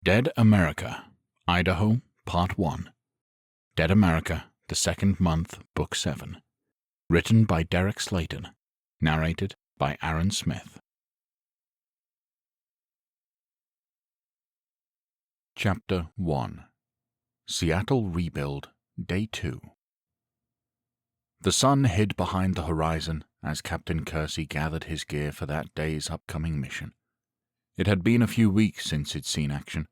Dead America, Idaho, Part 1. Dead America, the Second Month, Book 7. Written by Derek Slayton. Narrated by Aaron Smith. Chapter 1. Seattle Rebuild, Day 2. The sun hid behind the horizon as Captain Kersey gathered his gear for that day's upcoming mission. It had been a few weeks since he'd seen action,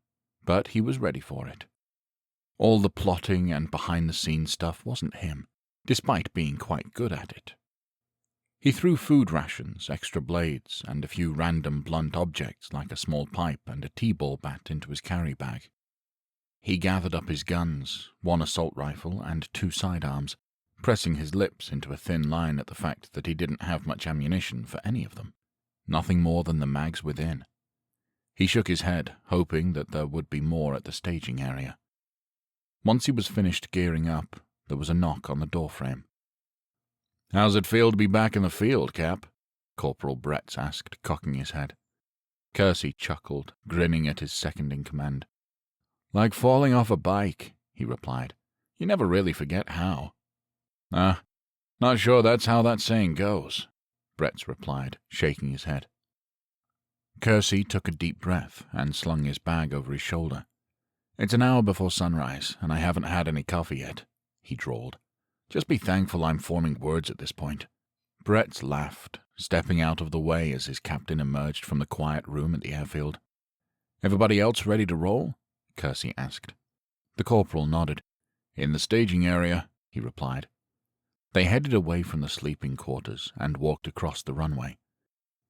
but he was ready for it. All the plotting and behind-the-scenes stuff wasn't him, despite being quite good at it. He threw food rations, extra blades, and a few random blunt objects like a small pipe and a t-ball bat into his carry bag. He gathered up his guns, one assault rifle and 2 sidearms, pressing his lips into a thin line at the fact that he didn't have much ammunition for any of them, nothing more than the mags within. He shook his head, hoping that there would be more at the staging area. Once he was finished gearing up, there was a knock on the doorframe. "How's it feel to be back in the field, Cap?" Corporal Bretz asked, cocking his head. Kersey chuckled, grinning at his second-in-command. "Like falling off a bike," he replied. "You never really forget how." Not sure that's how that saying goes," Bretz replied, shaking his head. Kersey took a deep breath and slung his bag over his shoulder. "It's an hour before sunrise, and I haven't had any coffee yet," he drawled. "Just be thankful I'm forming words at this point." Bretz laughed, stepping out of the way as his captain emerged from the quiet room at the airfield. "Everybody else ready to roll?" Kersey asked. The corporal nodded. "In the staging area," he replied. They headed away from the sleeping quarters and walked across the runway.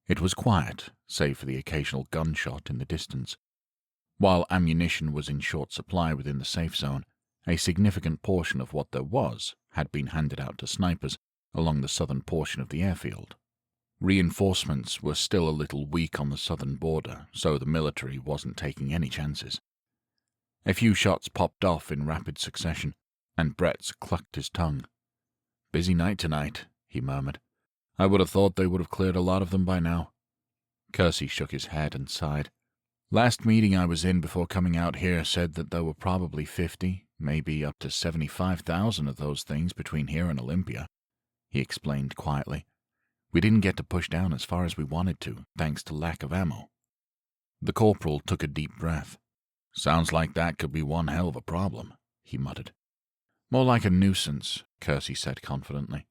It was quiet, save for the occasional gunshot in the distance. While ammunition was in short supply within the safe zone, a significant portion of what there was had been handed out to snipers along the southern portion of the airfield. Reinforcements were still a little weak on the southern border, so the military wasn't taking any chances. A few shots popped off in rapid succession, and Bretz clucked his tongue. "Busy night tonight," he murmured. "I would have thought they would have cleared a lot of them by now." Kersey shook his head and sighed. "Last meeting I was in before coming out here said that there were probably 50, maybe up to 75,000 of those things between here and Olympia," he explained quietly. "We didn't get to push down as far as we wanted to, thanks to lack of ammo." The corporal took a deep breath. "Sounds like that could be one hell of a problem," he muttered. "More like a nuisance," Kersey said confidently.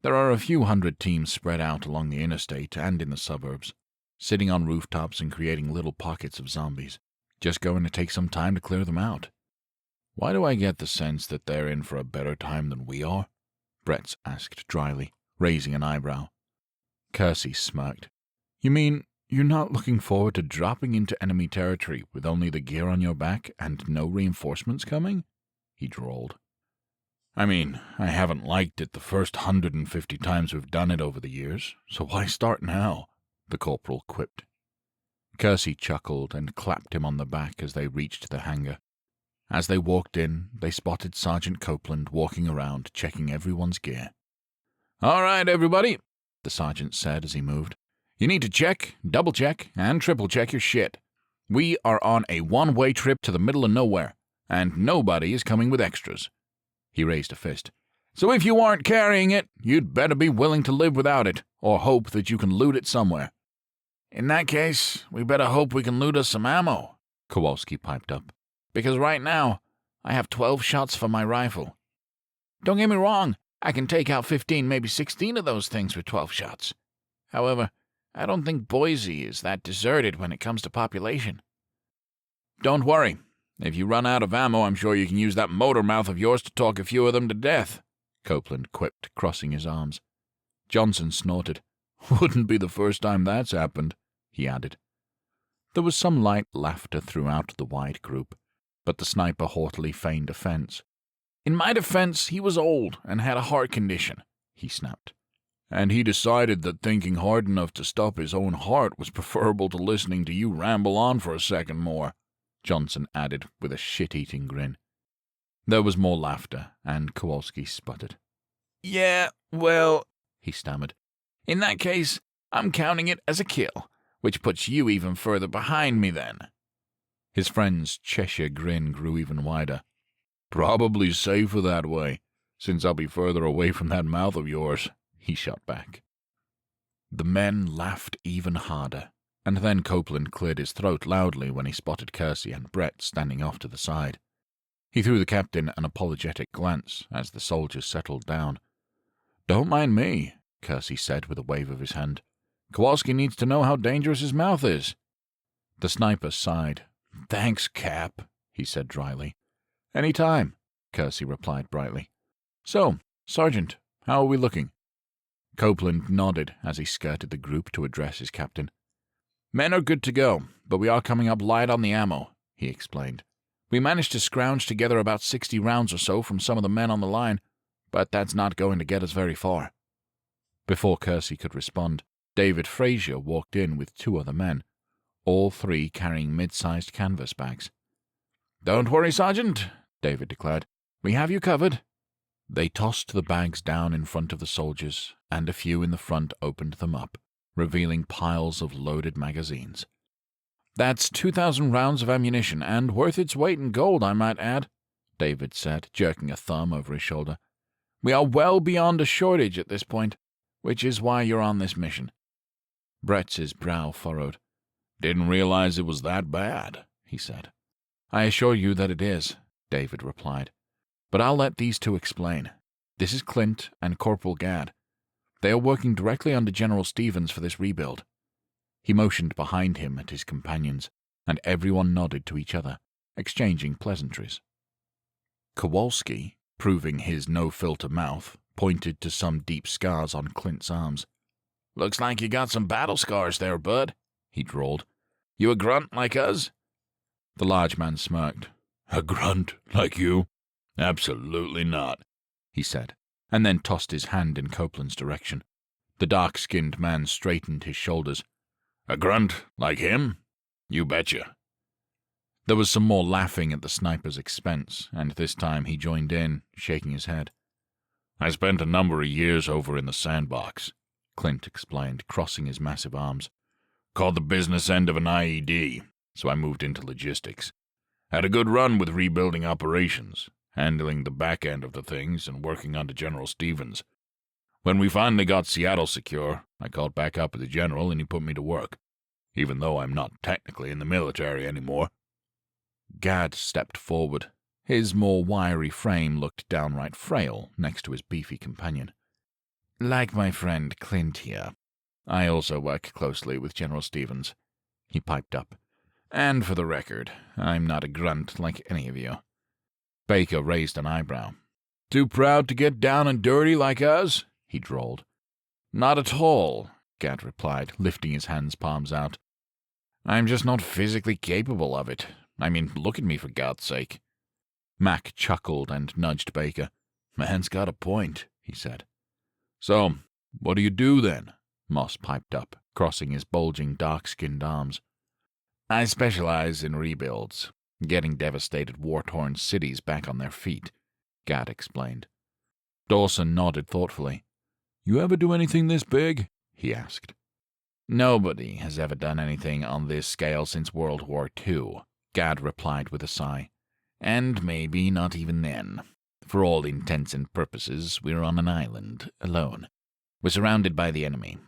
"There are a few hundred teams spread out along the interstate and in the suburbs, sitting on rooftops and creating little pockets of zombies. Just going to take some time to clear them out." "Why do I get the sense that they're in for a better time than we are?" Bretz asked dryly, raising an eyebrow. Kersey smirked. "You mean you're not looking forward to dropping into enemy territory with only the gear on your back and no reinforcements coming?" he drawled. "I mean, I haven't liked it the first 150 times we've done it over the years, so why start now?" the corporal quipped. Kersey chuckled and clapped him on the back as they reached the hangar. As they walked in, they spotted Sergeant Copeland walking around checking everyone's gear. "All right, everybody," the sergeant said as he moved. "You need to check, double-check, and triple-check your shit. We are on a one-way trip to the middle of nowhere, and nobody is coming with extras." He raised a fist. "So if you aren't carrying it, you'd better be willing to live without it, or hope that you can loot it somewhere." "In that case, we better hope we can loot us some ammo," Kowalski piped up. "Because right now, I have 12 shots for my rifle. Don't get me wrong, I can take out 15, maybe 16 of those things with 12 shots. However, I don't think Boise is that deserted when it comes to population." "Don't worry. If you run out of ammo, I'm sure you can use that motor mouth of yours to talk a few of them to death," Copeland quipped, crossing his arms. Johnson snorted. "Wouldn't be the first time that's happened," he added. There was some light laughter throughout the wide group, but the sniper haughtily feigned offense. "In my defense, he was old and had a heart condition," he snapped. "And he decided that thinking hard enough to stop his own heart was preferable to listening to you ramble on for a second more," Johnson added with a shit-eating grin. There was more laughter, and Kowalski sputtered. "Yeah, well," he stammered. "In that case, I'm counting it as a kill, which puts you even further behind me then." His friend's Cheshire grin grew even wider. "Probably safer that way, since I'll be further away from that mouth of yours," he shot back. The men laughed even harder, and then Copeland cleared his throat loudly when he spotted Kersey and Brett standing off to the side. He threw the captain an apologetic glance as the soldiers settled down. "Don't mind me," Kersey said with a wave of his hand. "Kowalski needs to know how dangerous his mouth is." The sniper sighed. "Thanks, Cap," he said dryly. "Any time," Kersey replied brightly. "So, Sergeant, how are we looking?" Copeland nodded as he skirted the group to address his captain. "Men are good to go, but we are coming up light on the ammo," he explained. "We managed to scrounge together about 60 rounds or so from some of the men on the line, but that's not going to get us very far." Before Kersey could respond, David Frazier walked in with 2 other men, all 3 carrying mid-sized canvas bags. "Don't worry, Sergeant," David declared. "We have you covered." They tossed the bags down in front of the soldiers, and a few in the front opened them up, revealing piles of loaded magazines. "That's 2,000 rounds of ammunition, and worth its weight in gold, I might add," David said, jerking a thumb over his shoulder. "We are well beyond a shortage at this point, which is why you're on this mission." Brett's brow furrowed. "Didn't realize it was that bad," he said. "I assure you that it is," David replied. "But I'll let these 2 explain. This is Clint and Corporal Gadd. They are working directly under General Stevens for this rebuild." He motioned behind him at his companions, and everyone nodded to each other, exchanging pleasantries. Kowalski, proving his no-filter mouth, pointed to some deep scars on Clint's arms. "Looks like you got some battle scars there, bud," he drawled. "You a grunt like us?" The large man smirked. "A grunt like you? Absolutely not," he said, and then tossed his hand in Copeland's direction. The dark-skinned man straightened his shoulders. "A grunt like him? You betcha." There was some more laughing at the sniper's expense, and this time he joined in, shaking his head. "I spent a number of years over in the sandbox," Clint explained, crossing his massive arms. "Called the business end of an IED, so I moved into logistics. Had a good run with rebuilding operations, handling the back end of the things and working under General Stevens. When we finally got Seattle secure, I called back up with the general and he put me to work, even though I'm not technically in the military anymore." Gadd stepped forward. His more wiry frame looked downright frail next to his beefy companion. "Like my friend Clint here, I also work closely with General Stevens," he piped up. "And for the record, I'm not a grunt like any of you." Baker raised an eyebrow. "Too proud to get down and dirty like us?" he drawled. "Not at all," Gadd replied, lifting his hands palms out. "I'm just not physically capable of it. I mean, look at me for God's sake." Mac chuckled and nudged Baker. "Man's got a point," he said. "So, what do you do then?" Moss piped up, crossing his bulging dark-skinned arms. "I specialize in rebuilds, getting devastated war-torn cities back on their feet," Gadd explained. Dawson nodded thoughtfully. "You ever do anything this big?" he asked. "Nobody has ever done anything on this scale since World War II, Gadd replied with a sigh. "And maybe not even then. For all intents and purposes, we're on an island, alone. We're surrounded by the enemy.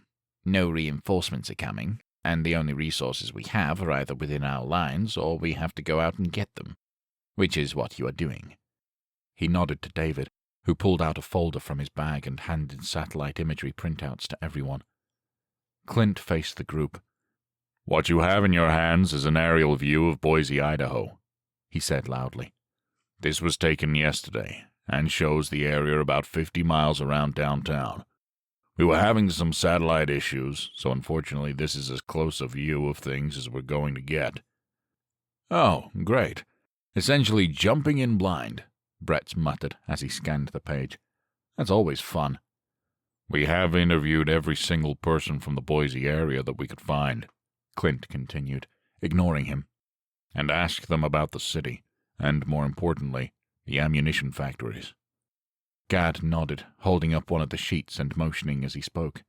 No reinforcements are coming, and the only resources we have are either within our lines or we have to go out and get them, which is what you are doing." He nodded to David, who pulled out a folder from his bag and handed satellite imagery printouts to everyone. Clint faced the group. "What you have in your hands is an aerial view of Boise, Idaho," he said loudly. "This was taken yesterday, and shows the area about 50 miles around downtown. We were having some satellite issues, so unfortunately this is as close a view of things as we're going to get." "Oh, great. Essentially jumping in blind," Brett muttered as he scanned the page. "That's always fun." "We have interviewed every single person from the Boise area that we could find," Clint continued, ignoring him, "and asked them about the city, and more importantly, the ammunition factories." Gadd nodded, holding up one of the sheets and motioning as he spoke.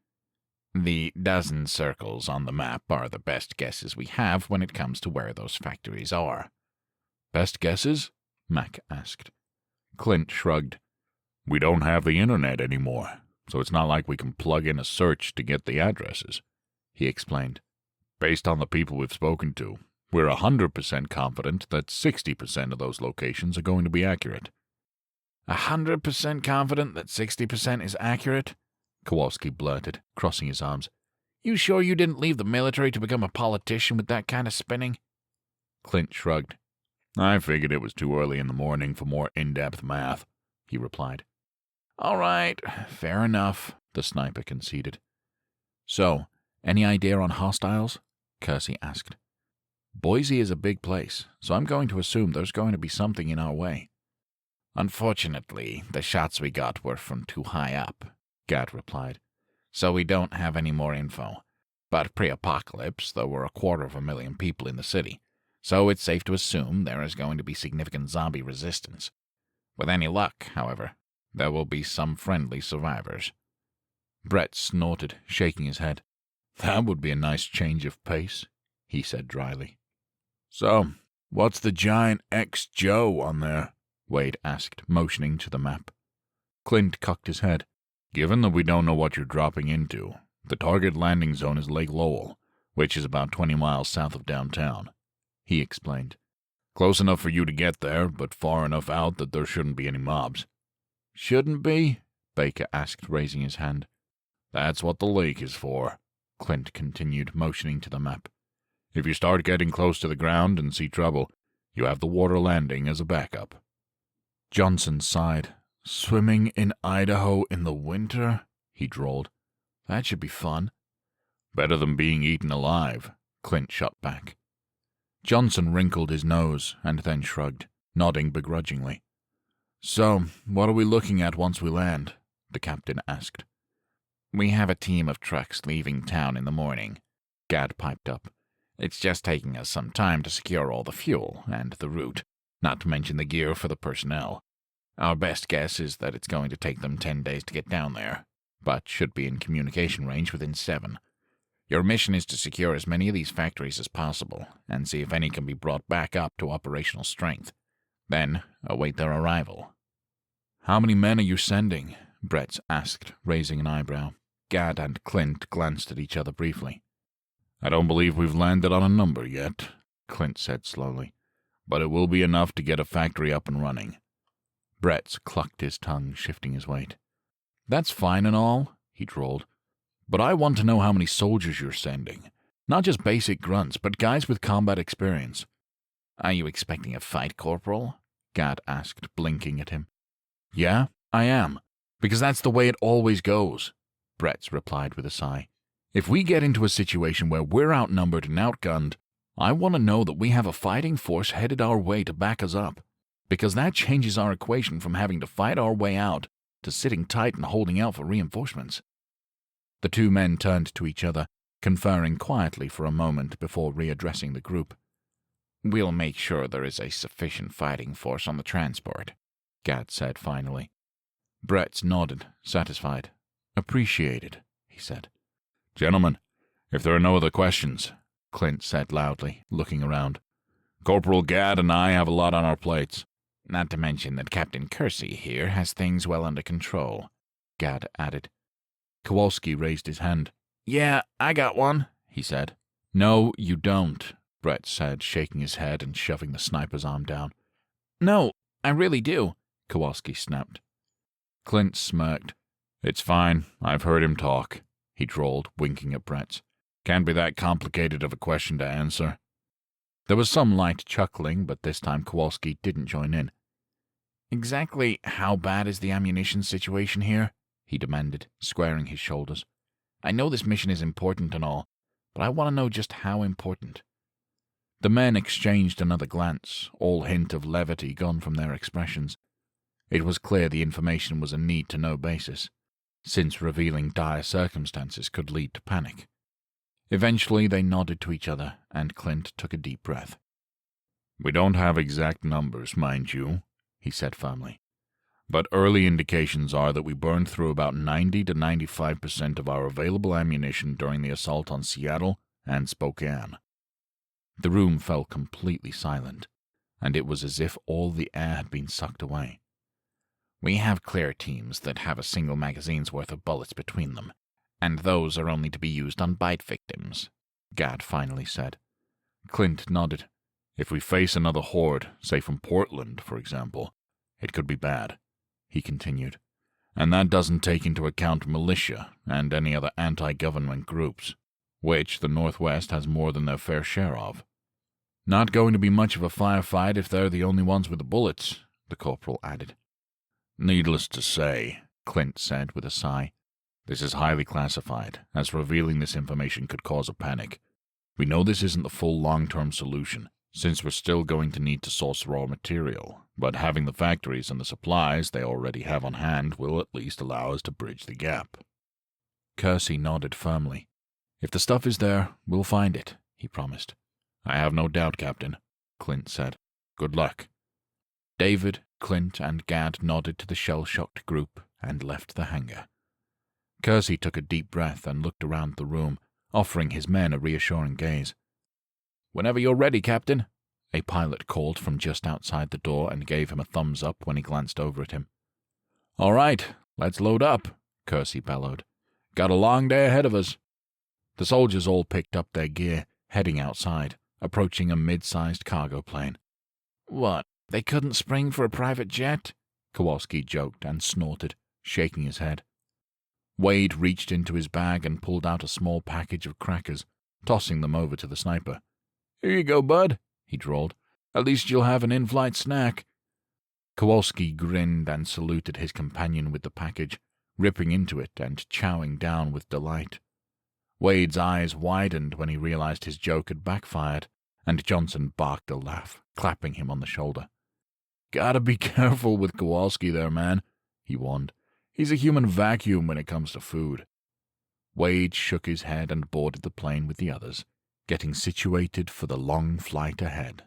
The dozen circles on the map are the best guesses we have when it comes to where those factories are. Best guesses? Mac asked. Clint shrugged. We don't have the internet anymore, so it's not like we can plug in a search to get the addresses, he explained. Based on the people we've spoken to, we're 100% confident that 60% of those locations are going to be accurate. 100% confident that 60% is accurate? Kowalski blurted, crossing his arms. You sure you didn't leave the military to become a politician with that kind of spinning? Clint shrugged. I figured it was too early in the morning for more in-depth math, he replied. All right, fair enough, the sniper conceded. So, any idea on hostiles? Kersey asked. Boise is a big place, so I'm going to assume there's going to be something in our way. Unfortunately, the shots we got were from too high up, Gad replied, so we don't have any more info. But pre-apocalypse, there were 250,000 people in the city, so it's safe to assume there is going to be significant zombie resistance. With any luck, however, there will be some friendly survivors. Brett snorted, shaking his head. That would be a nice change of pace, he said dryly. So, what's the giant X-Joe on there? Wade asked, motioning to the map. Clint cocked his head. Given that we don't know what you're dropping into, the target landing zone is Lake Lowell, which is about 20 miles south of downtown, he explained. Close enough for you to get there, but far enough out that there shouldn't be any mobs. Shouldn't be? Baker asked, raising his hand. That's what the lake is for, Clint continued, motioning to the map. If you start getting close to the ground and see trouble, you have the water landing as a backup. Johnson sighed. Swimming in Idaho in the winter? He drawled. That should be fun. Better than being eaten alive, Clint shot back. Johnson wrinkled his nose and then shrugged, nodding begrudgingly. So, what are we looking at once we land? The captain asked. We have a team of trucks leaving town in the morning, Gad piped up. It's just taking us some time to secure all the fuel and the route, not to mention the gear for the personnel. Our best guess is that it's going to take them 10 days to get down there, but should be in communication range within 7. Your mission is to secure as many of these factories as possible and see if any can be brought back up to operational strength. Then await their arrival. How many men are you sending? Brett asked, raising an eyebrow. Gad and Clint glanced at each other briefly. I don't believe we've landed on a number yet, Clint said slowly, but it will be enough to get a factory up and running. Brett clucked his tongue, shifting his weight. That's fine and all, he drawled, but I want to know how many soldiers you're sending. Not just basic grunts, but guys with combat experience. Are you expecting a fight, Corporal? Gad asked, blinking at him. Yeah, I am, because that's the way it always goes, Brett replied with a sigh. If we get into a situation where we're outnumbered and outgunned, I want to know that we have a fighting force headed our way to back us up, because that changes our equation from having to fight our way out to sitting tight and holding out for reinforcements. The two men turned to each other, conferring quietly for a moment before readdressing the group. We'll make sure there is a sufficient fighting force on the transport, Gad said finally. Brett nodded, satisfied. Appreciated, he said. Gentlemen, if there are no other questions, Clint said loudly, looking around. Corporal Gad and I have a lot on our plates. Not to mention that Captain Kersey here has things well under control, Gad added. Kowalski raised his hand. Yeah, I got one, he said. No, you don't, Brett said, shaking his head and shoving the sniper's arm down. No, I really do, Kowalski snapped. Clint smirked. It's fine, I've heard him talk, he drawled, winking at Brett. Can't be that complicated of a question to answer. There was some light chuckling, but this time Kowalski didn't join in. Exactly how bad is the ammunition situation here? He demanded, squaring his shoulders. I know this mission is important and all, but I want to know just how important. The men exchanged another glance, all hint of levity gone from their expressions. It was clear the information was a need-to-know basis, since revealing dire circumstances could lead to panic. Eventually they nodded to each other, and Clint took a deep breath. We don't have exact numbers, mind you, he said firmly. but early indications are that we burned through about 90 to 95% of our available ammunition during the assault on Seattle and Spokane." The room fell completely silent, and it was as if all the air had been sucked away. "We have clear teams that have a single magazine's worth of bullets between them, and those are only to be used on bite victims," Gad finally said. Clint nodded. "If we face another horde, say from Portland, for example, it could be bad," he continued. "And that doesn't take into account militia and any other anti-government groups, which the Northwest has more than their fair share of." "Not going to be much of a firefight if they're the only ones with the bullets," the corporal added. "Needless to say," Clint said with a sigh, "this is highly classified, as revealing this information could cause a panic. We know this isn't the full long-term solution, since we're still going to need to source raw material, but having the factories and the supplies they already have on hand will at least allow us to bridge the gap." Kersey nodded firmly. "If the stuff is there, we'll find it," he promised. "I have no doubt, Captain," Clint said. "Good luck." David, Clint, and Gad nodded to the shell-shocked group and left the hangar. Kersey took a deep breath and looked around the room, offering his men a reassuring gaze. "Whenever you're ready, Captain," a pilot called from just outside the door and gave him a thumbs up when he glanced over at him. "All right, let's load up," Kersey bellowed. "Got a long day ahead of us." The soldiers all picked up their gear, heading outside, approaching a mid-sized cargo plane. "What, they couldn't spring for a private jet?" Kowalski joked and snorted, shaking his head. Wade reached into his bag and pulled out a small package of crackers, tossing them over to the sniper. "Here you go, bud," he drawled. "At least you'll have an in-flight snack." Kowalski grinned and saluted his companion with the package, ripping into it and chowing down with delight. Wade's eyes widened when he realized his joke had backfired, and Johnson barked a laugh, clapping him on the shoulder. "Gotta be careful with Kowalski there, man," he warned. "He's a human vacuum when it comes to food." Wade shook his head and boarded the plane with the others, getting situated for the long flight ahead.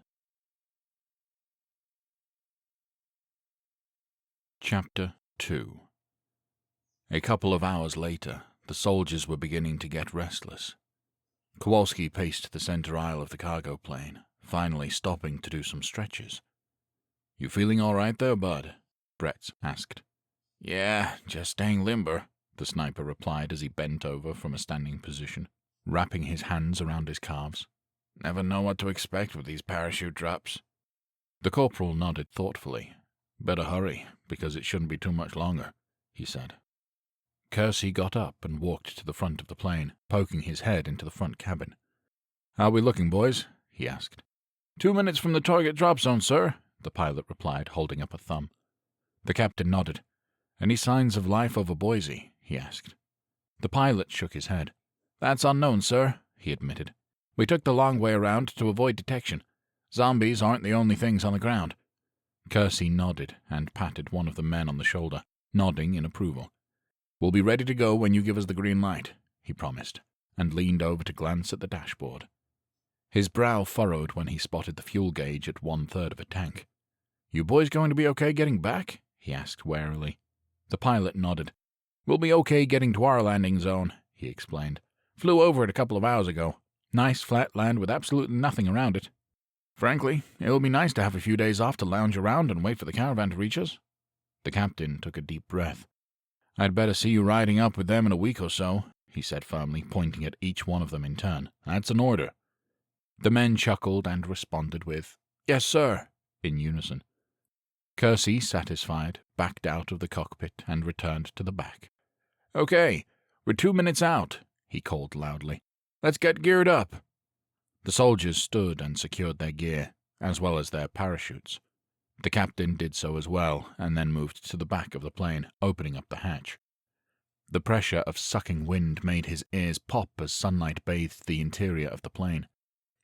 Chapter 2. A couple of hours later, the soldiers were beginning to get restless. Kowalski paced the center aisle of the cargo plane, finally stopping to do some stretches. "You feeling all right there, bud?" Brett asked. "Yeah, just staying limber," the sniper replied as he bent over from a standing position, wrapping his hands around his calves. "Never know what to expect with these parachute drops." The corporal nodded thoughtfully. "Better hurry, because it shouldn't be too much longer," he said. Kersey got up and walked to the front of the plane, poking his head into the front cabin. "How are we looking, boys?" he asked. 2 minutes from the target drop zone, sir," the pilot replied, holding up a thumb. The captain nodded. "Any signs of life over Boise?" he asked. The pilot shook his head. "That's unknown, sir," he admitted. "We took the long way around to avoid detection. Zombies aren't the only things on the ground." Kersey nodded and patted one of the men on the shoulder, nodding in approval. "We'll be ready to go when you give us the green light," he promised, and leaned over to glance at the dashboard. His brow furrowed when he spotted the fuel gauge at 1/3 of a tank. "You boys going to be okay getting back?" he asked warily. The pilot nodded. "We'll be okay getting to our landing zone," he explained. "Flew over it a couple of hours ago. Nice flat land with absolutely nothing around it. Frankly, it'll be nice to have a few days off to lounge around and wait for the caravan to reach us." The captain took a deep breath. "I'd better see you riding up with them in a week or so," he said firmly, pointing at each one of them in turn. "That's an order." The men chuckled and responded with, "Yes, sir," in unison. Kersey, satisfied, backed out of the cockpit and returned to the back. "Okay, we're 2 minutes out," he called loudly. "Let's get geared up." The soldiers stood and secured their gear, as well as their parachutes. The captain did so as well, and then moved to the back of the plane, opening up the hatch. The pressure of sucking wind made his ears pop as sunlight bathed the interior of the plane.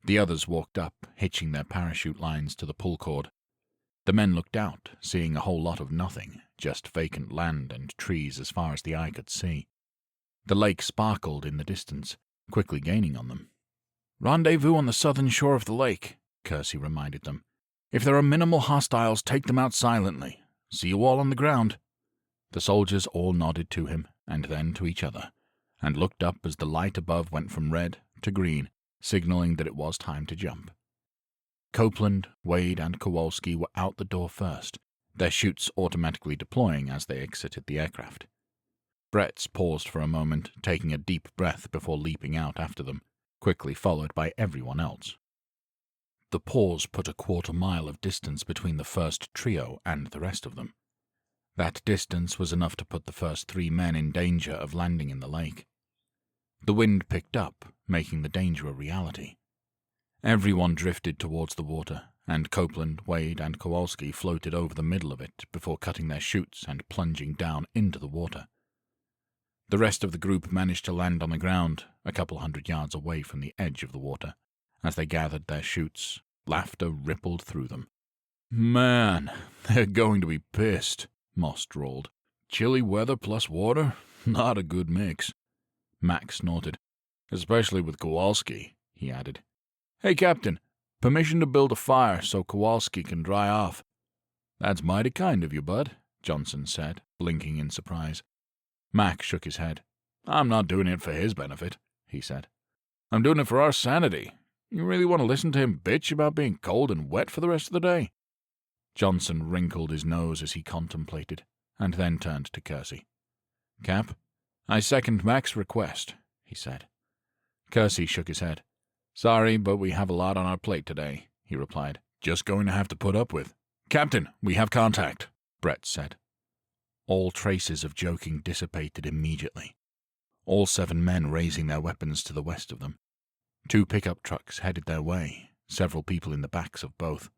The others walked up, hitching their parachute lines to the pull cord. The men looked out, seeing a whole lot of nothing, just vacant land and trees as far as the eye could see. The lake sparkled in the distance, quickly gaining on them. "Rendezvous on the southern shore of the lake," Kersey reminded them. "If there are minimal hostiles, take them out silently. See you all on the ground." The soldiers all nodded to him, and then to each other, and looked up as the light above went from red to green, signaling that it was time to jump. Copeland, Wade, and Kowalski were out the door first, their chutes automatically deploying as they exited the aircraft. Bretz paused for a moment, taking a deep breath before leaping out after them, quickly followed by everyone else. The pause put a quarter-mile of distance between the first trio and the rest of them. That distance was enough to put the first 3 men in danger of landing in the lake. The wind picked up, making the danger a reality. Everyone drifted towards the water, and Copeland, Wade, and Kowalski floated over the middle of it before cutting their chutes and plunging down into the water. The rest of the group managed to land on the ground, a couple 100 yards away from the edge of the water. As they gathered their chutes, laughter rippled through them. "Man, they're going to be pissed," Moss drawled. "Chilly weather plus water? Not a good mix." Mac snorted. "Especially with Kowalski," he added. "Hey, Captain, permission to build a fire so Kowalski can dry off." "That's mighty kind of you, bud," Johnson said, blinking in surprise. Mac shook his head. "I'm not doing it for his benefit," he said. "I'm doing it for our sanity. You really want to listen to him bitch about being cold and wet for the rest of the day?" Johnson wrinkled his nose as he contemplated, and then turned to Kersey. "Cap, I second Mac's request," he said. Kersey shook his head. "Sorry, but we have a lot on our plate today," he replied. "Just going to have to put up with." "Captain, we have contact," Brett said. All traces of joking dissipated immediately. All 7 men raising their weapons to the west of them. 2 pickup trucks headed their way, several people in the backs of both.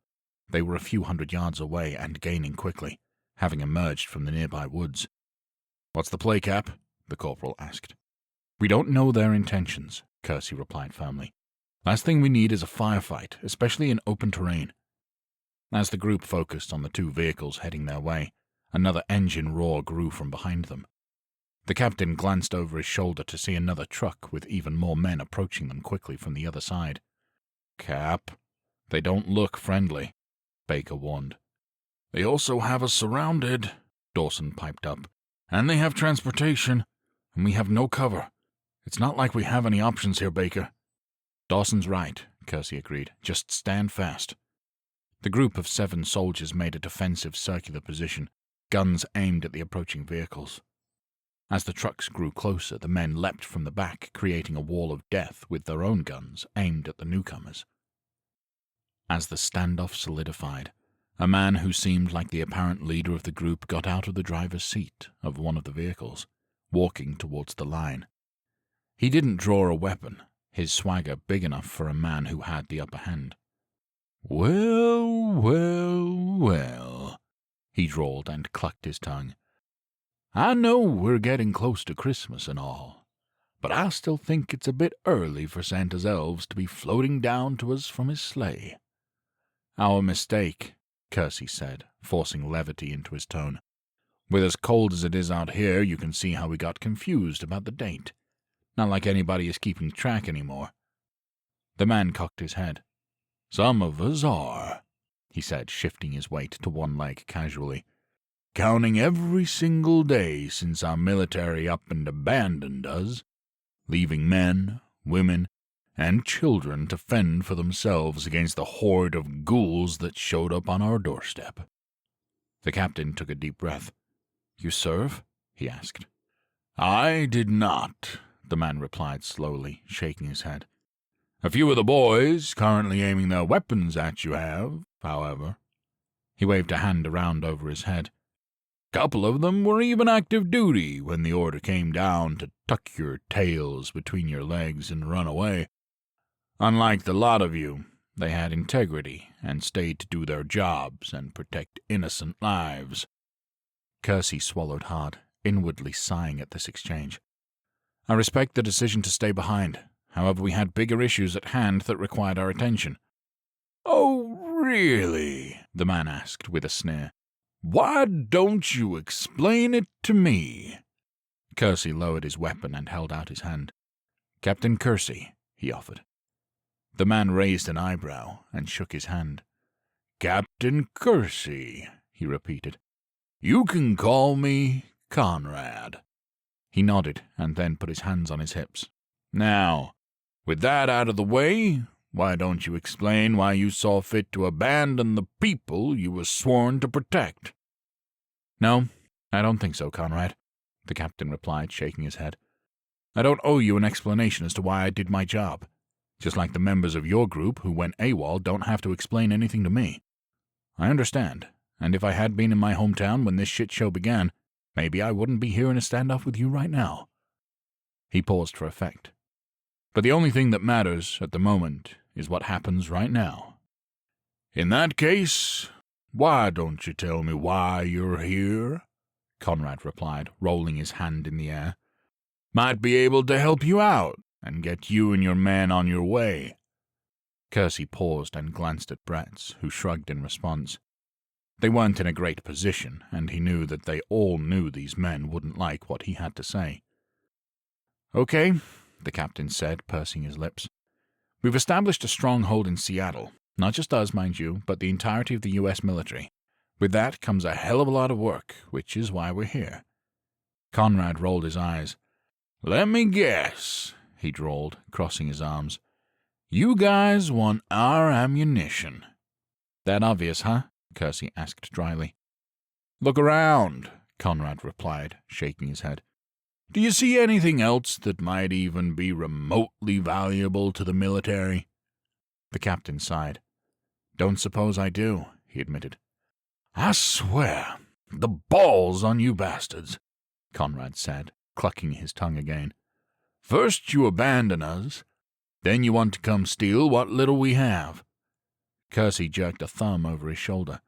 They were a few 100 yards away and gaining quickly, having emerged from the nearby woods. "What's the play, Cap?" the corporal asked. "We don't know their intentions," Kersey replied firmly. "Last thing we need is a firefight, especially in open terrain." As the group focused on the 2 vehicles heading their way, another engine roar grew from behind them. The captain glanced over his shoulder to see another truck with even more men approaching them quickly from the other side. "Cap, they don't look friendly," Baker warned. "They also have us surrounded," Dawson piped up. "And they have transportation, and we have no cover. It's not like we have any options here, Baker." "Dawson's right," Kersey agreed. "Just stand fast." The group of 7 soldiers made a defensive circular position, guns aimed at the approaching vehicles. As the trucks grew closer, the men leapt from the back, creating a wall of death with their own guns aimed at the newcomers. As the standoff solidified, a man who seemed like the apparent leader of the group got out of the driver's seat of one of the vehicles, walking towards the line. He didn't draw a weapon, his swagger big enough for a man who had the upper hand. Well, he drawled and clucked his tongue. "I know we're getting close to Christmas and all, but I still think it's a bit early for Santa's elves to be floating down to us from his sleigh." "Our mistake," Kersey said, forcing levity into his tone. "With as cold as it is out here, you can see how we got confused about the date. Not like anybody is keeping track anymore." The man cocked his head. "Some of us are," he said, shifting his weight to one leg casually. "Counting every single day since our military up and abandoned us, leaving men, women, and children to fend for themselves against the horde of ghouls that showed up on our doorstep." The captain took a deep breath. "You serve?" he asked. "I did not," the man replied slowly, shaking his head. "A few of the boys currently aiming their weapons at you have, however." He waved a hand around over his head. "Couple of them were even active duty when the order came down to tuck your tails between your legs and run away. Unlike the lot of you, they had integrity and stayed to do their jobs and protect innocent lives." Kersey swallowed hard, inwardly sighing at this exchange. "I respect the decision to stay behind. However, we had bigger issues at hand that required our attention." "Oh, really?" the man asked with a sneer. "Why don't you explain it to me?" Kersey lowered his weapon and held out his hand. "Captain Kersey," he offered. The man raised an eyebrow and shook his hand. "Captain Kersey," he repeated. You can call me Conrad." He nodded and then put his hands on his hips. "Now, with that out of the way, why don't you explain why you saw fit to abandon the people you were sworn to protect?" "No, I don't think so, Conrad," the captain replied, shaking his head. "I don't owe you an explanation as to why I did my job, just like the members of your group who went AWOL don't have to explain anything to me. I understand, and if I had been in my hometown when this shit show began, maybe I wouldn't be here in a standoff with you right now." He paused for effect. "But the only thing that matters at the moment is what happens right now." "In that case, why don't you tell me why you're here?" Conrad replied, rolling his hand in the air. "Might be able to help you out and get you and your men on your way." Kersey paused and glanced at Brett, who shrugged in response. They weren't in a great position, and he knew that they all knew these men wouldn't like what he had to say. "Okay," the captain said, pursing his lips. "We've established a stronghold in Seattle. Not just us, mind you, but the entirety of the U.S. military. With that comes a hell of a lot of work, which is why we're here." Conrad rolled his eyes. "Let me guess," he drawled, crossing his arms. "You guys want our ammunition." "That obvious, huh?" Kersey asked dryly. "Look around," Conrad replied, shaking his head. "Do you see anything else that might even be remotely valuable to the military?" The captain sighed. "Don't suppose I do," he admitted. "I swear, the balls on you bastards," Conrad said, clucking his tongue again. "First you abandon us, then you want to come steal what little we have." Kersey jerked a thumb over his shoulder.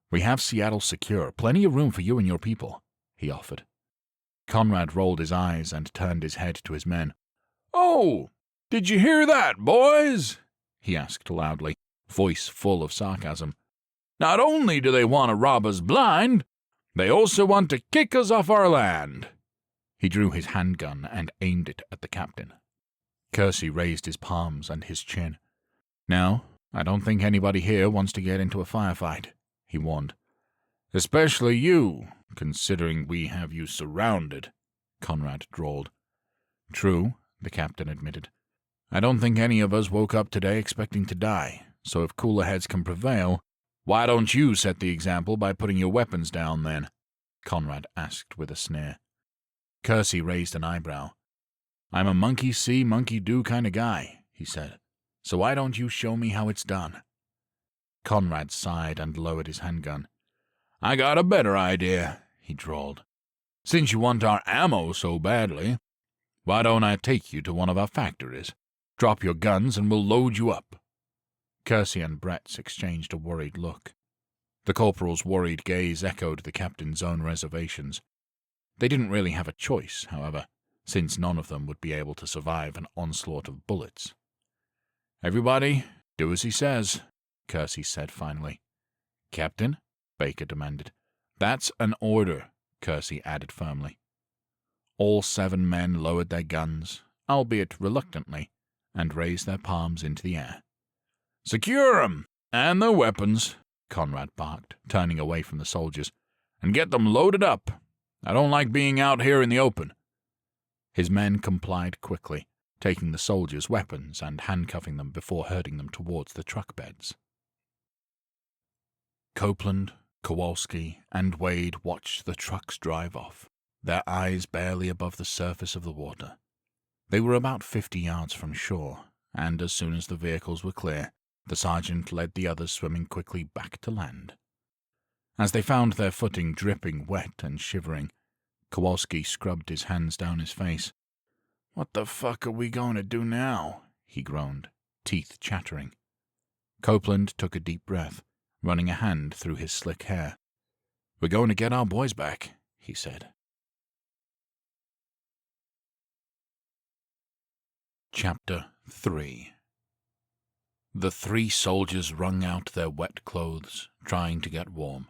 "We have Seattle secure, plenty of room for you and your people," he offered. Conrad rolled his eyes and turned his head to his men. "Oh, did you hear that, boys?" he asked loudly, voice full of sarcasm. "Not only do they want to rob us blind, they also want to kick us off our land." He drew his handgun and aimed it at the captain. Kersey raised his palms and his chin. "Now, I don't think anybody here wants to get into a firefight," he warned. "Especially you, considering we have you surrounded," Conrad drawled. "True," the captain admitted. "I don't think any of us woke up today expecting to die, so if cooler heads can prevail—" "Why don't you set the example by putting your weapons down, then?" Conrad asked with a sneer. Kersey raised an eyebrow. "I'm a monkey-see, monkey-do kind of guy," he said. "So why don't you show me how it's done?" Conrad sighed and lowered his handgun. "I got a better idea," he drawled. "Since you want our ammo so badly, why don't I take you to one of our factories? Drop your guns and we'll load you up." Kersey and Brett exchanged a worried look. The corporal's worried gaze echoed the captain's own reservations. They didn't really have a choice, however, since none of them would be able to survive an onslaught of bullets. "Everybody, do as he says," Kersey said finally. "Captain?" Baker demanded. "That's an order," Kersey added firmly. All 7 men lowered their guns, albeit reluctantly, and raised their palms into the air. "Secure 'em, and their weapons," Conrad barked, turning away from the soldiers, "and get them loaded up. I don't like being out here in the open." His men complied quickly, taking the soldiers' weapons and handcuffing them before herding them towards the truck beds. Copeland, Kowalski, and Wade watched the trucks drive off, their eyes barely above the surface of the water. They were about 50 yards from shore, and as soon as the vehicles were clear, the sergeant led the others swimming quickly back to land. As they found their footing dripping wet and shivering, Kowalski scrubbed his hands down his face. "What the fuck are we going to do now?" he groaned, teeth chattering. Copeland took a deep breath, running a hand through his slick hair. "We're going to get our boys back," he said. Chapter 3. The 3 soldiers wrung out their wet clothes, trying to get warm.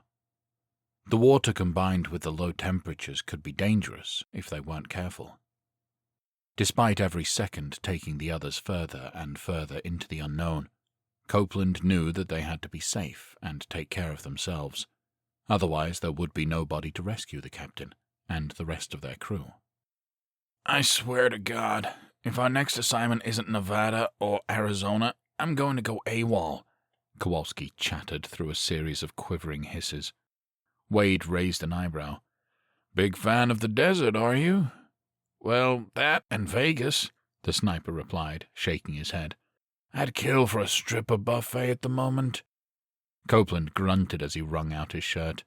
The water combined with the low temperatures could be dangerous if they weren't careful. Despite every second taking the others further and further into the unknown, Copeland knew that they had to be safe and take care of themselves. Otherwise there would be nobody to rescue the captain and the rest of their crew. "I swear to God, if our next assignment isn't Nevada or Arizona, I'm going to go AWOL," Kowalski chattered through a series of quivering hisses. Wade raised an eyebrow. "Big fan of the desert, are you?" "Well, that and Vegas," the sniper replied, shaking his head. "I'd kill for a stripper buffet at the moment." Copeland grunted as he wrung out his shirt.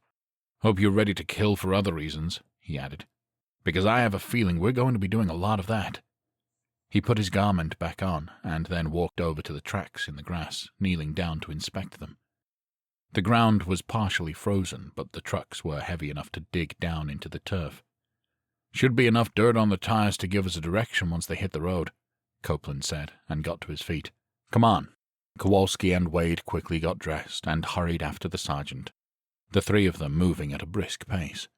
"Hope you're ready to kill for other reasons," he added, "because I have a feeling we're going to be doing a lot of that." He put his garment back on and then walked over to the tracks in the grass, kneeling down to inspect them. The ground was partially frozen, but the trucks were heavy enough to dig down into the turf. "Should be enough dirt on the tires to give us a direction once they hit the road," Copeland said, and got to his feet. "Come on." Kowalski and Wade quickly got dressed and hurried after the sergeant, the three of them moving at a brisk pace.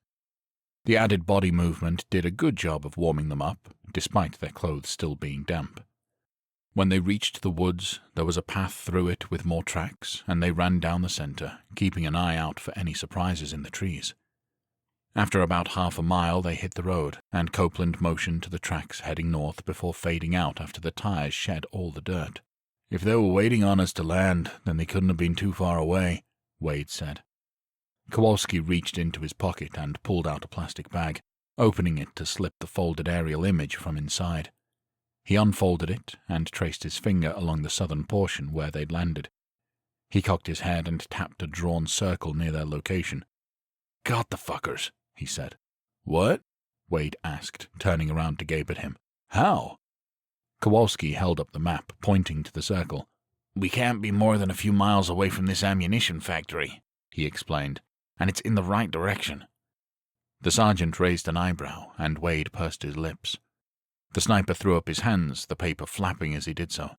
The added body movement did a good job of warming them up, despite their clothes still being damp. When they reached the woods, there was a path through it with more tracks, and they ran down the center, keeping an eye out for any surprises in the trees. After about half a mile, they hit the road, and Copeland motioned to the tracks heading north before fading out after the tires shed all the dirt. "If they were waiting on us to land, then they couldn't have been too far away," Wade said. Kowalski reached into his pocket and pulled out a plastic bag, opening it to slip the folded aerial image from inside. He unfolded it and traced his finger along the southern portion where they'd landed. He cocked his head and tapped a drawn circle near their location. "Got the fuckers," he said. "What?" Wade asked, turning around to gape at him. "How?" Kowalski held up the map, pointing to the circle. "We can't be more than a few miles away from this ammunition factory," he explained, "and it's in the right direction." The sergeant raised an eyebrow, and Wade pursed his lips. The sniper threw up his hands, the paper flapping as he did so.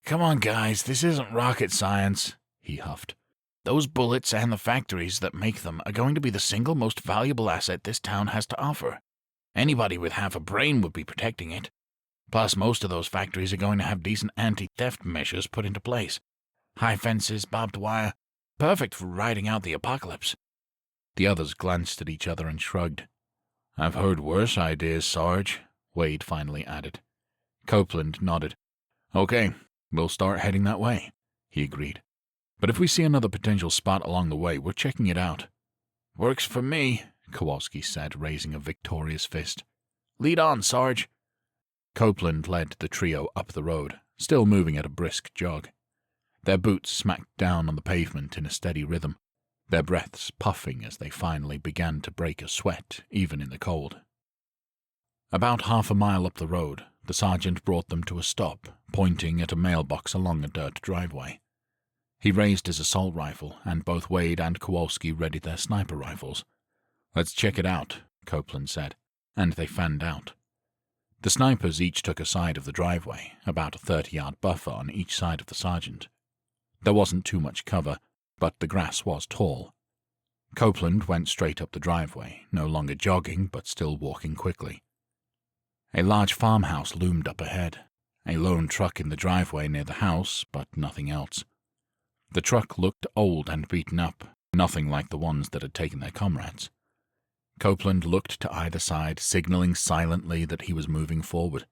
"Come on, guys, this isn't rocket science," he huffed. "Those bullets and the factories that make them are going to be the single most valuable asset this town has to offer. Anybody with half a brain would be protecting it. Plus, most of those factories are going to have decent anti-theft measures put into place. High fences, barbed wire, perfect for riding out the apocalypse." The others glanced at each other and shrugged. "I've heard worse ideas, Sarge," Wade finally added. Copeland nodded. "Okay, we'll start heading that way," he agreed. "But if we see another potential spot along the way, we're checking it out." "Works for me," Kowalski said, raising a victorious fist. "Lead on, Sarge." Copeland led the trio up the road, still moving at a brisk jog. Their boots smacked down on the pavement in a steady rhythm, their breaths puffing as they finally began to break a sweat, even in the cold. About half a mile up the road, the sergeant brought them to a stop, pointing at a mailbox along a dirt driveway. He raised his assault rifle, and both Wade and Kowalski readied their sniper rifles. "Let's check it out," Copeland said, and they fanned out. The snipers each took a side of the driveway, about a 30-yard buffer on each side of the sergeant. There wasn't too much cover, but the grass was tall. Copeland went straight up the driveway, no longer jogging but still walking quickly. A large farmhouse loomed up ahead, a lone truck in the driveway near the house, but nothing else. The truck looked old and beaten up, nothing like the ones that had taken their comrades. Copeland looked to either side, signaling silently that he was moving forward.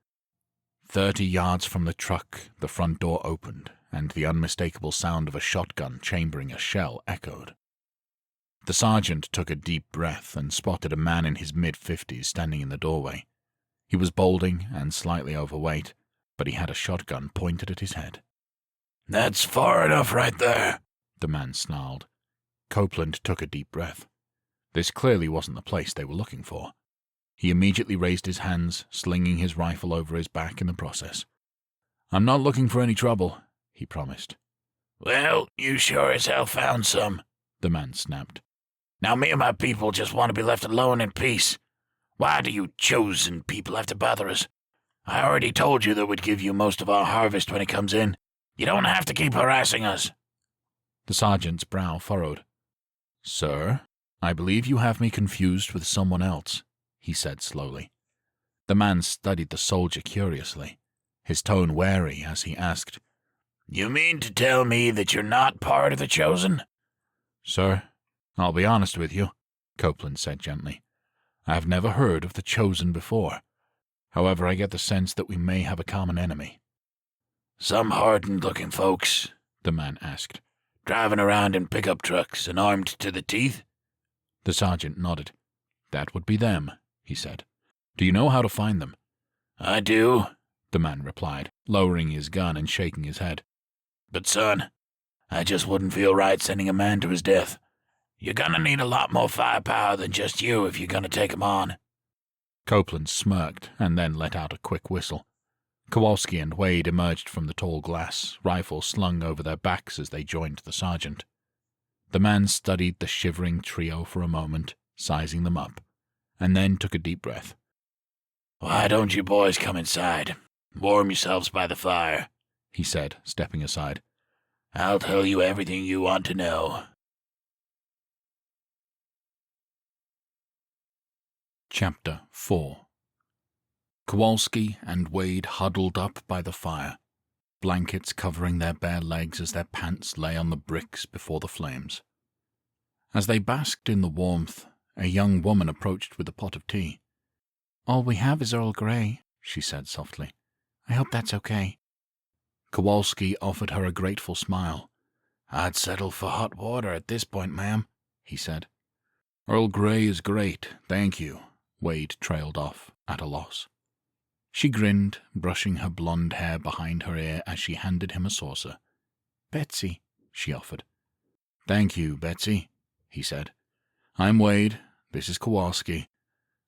30 yards from the truck, the front door opened, and the unmistakable sound of a shotgun chambering a shell echoed. The sergeant took a deep breath and spotted a man in his mid-50s standing in the doorway. He was balding and slightly overweight, but he had a shotgun pointed at his head. "That's far enough right there," the man snarled. Copeland took a deep breath. This clearly wasn't the place they were looking for. He immediately raised his hands, slinging his rifle over his back in the process. "I'm not looking for any trouble," he promised. "Well, you sure as hell found some," the man snapped. "Now me and my people just want to be left alone in peace. Why do you chosen people have to bother us? I already told you that we'd give you most of our harvest when it comes in. You don't have to keep harassing us." The sergeant's brow furrowed. "Sir, I believe you have me confused with someone else," he said slowly. The man studied the soldier curiously, his tone wary as he asked, "You mean to tell me that you're not part of the Chosen?" "Sir, "I'll be honest with you," Copeland said gently. "I have never heard of the Chosen before. However, I get the sense that we may have a common enemy." "Some hardened-looking folks?" the man asked. "Driving around in pickup trucks and armed to the teeth?" The sergeant nodded. "That would be them," he said. "Do you know how to find them?" "I do," the man replied, lowering his gun and shaking his head. "But, son, I just wouldn't feel right sending a man to his death. You're gonna need a lot more firepower than just you if you're gonna take him on." Copeland smirked and then let out a quick whistle. Kowalski and Wade emerged from the tall glass, rifles slung over their backs as they joined the sergeant. The man studied the shivering trio for a moment, sizing them up, and then took a deep breath. "Why don't you boys come inside? Warm yourselves by the fire," he said, stepping aside. "I'll tell you everything you want to know." Chapter 4. Kowalski and Wade huddled up by the fire, blankets covering their bare legs as their pants lay on the bricks before the flames. As they basked in the warmth, a young woman approached with a pot of tea. "All we have is Earl Grey," she said softly. "I hope that's okay." Kowalski offered her a grateful smile. "I'd settle for hot water at this point, ma'am," he said. "Earl Grey is great, thank you," Wade trailed off, at a loss. She grinned, brushing her blonde hair behind her ear as she handed him a saucer. "Betsy," she offered. "Thank you, Betsy," he said. "I'm Wade. This is Kowalski.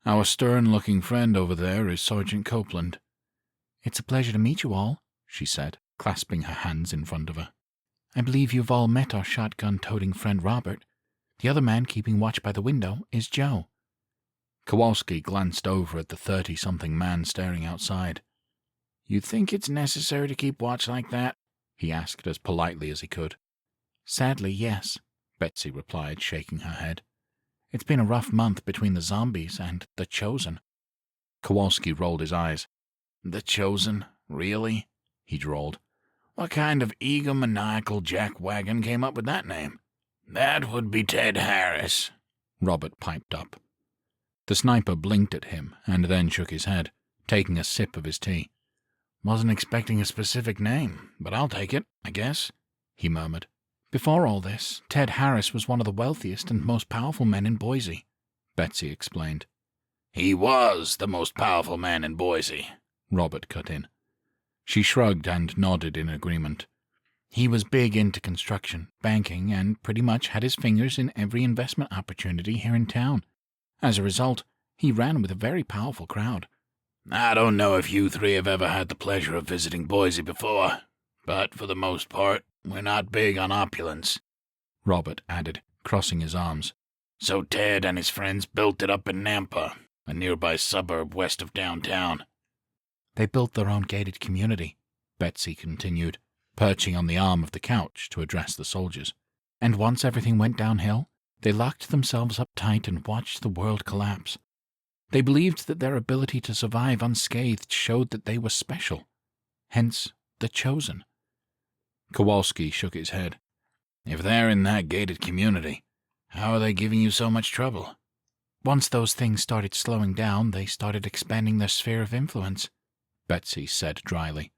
Our stern-looking friend over there is Sergeant Copeland." "It's a pleasure to meet you all," she said, clasping her hands in front of her. "I believe you've all met our shotgun-toting friend Robert. The other man keeping watch by the window is Joe." Kowalski glanced over at the 30-something man staring outside. "You think it's necessary to keep watch like that?" he asked as politely as he could. "Sadly, yes," Betsy replied, shaking her head. "It's been a rough month between the zombies and the Chosen." Kowalski rolled his eyes. "The Chosen? Really?" he drawled. "What kind of egomaniacal jackwagon came up with that name?" "That would be Ted Harris," Robert piped up. The sniper blinked at him and then shook his head, taking a sip of his tea. "Wasn't expecting a specific name, but I'll take it, I guess," he murmured. "Before all this, Ted Harris was one of the wealthiest and most powerful men in Boise," Betsy explained. "He was the most powerful man in Boise," Robert cut in. She shrugged and nodded in agreement. "He was big into construction, banking, and pretty much had his fingers in every investment opportunity here in town. As a result, he ran with a very powerful crowd." "I don't know if you three have ever had the pleasure of visiting Boise before, but for the most part, we're not big on opulence," Robert added, crossing his arms. "So Ted and his friends built it up in Nampa, a nearby suburb west of downtown." "They built their own gated community," Betsy continued, perching on the arm of the couch to address the soldiers. "And once everything went downhill, they locked themselves up tight and watched the world collapse. They believed that their ability to survive unscathed showed that they were special. Hence, the Chosen." Kowalski shook his head. "If they're in that gated community, how are they giving you so much trouble?" "Once those things started slowing down, they started expanding their sphere of influence," Betsy said dryly.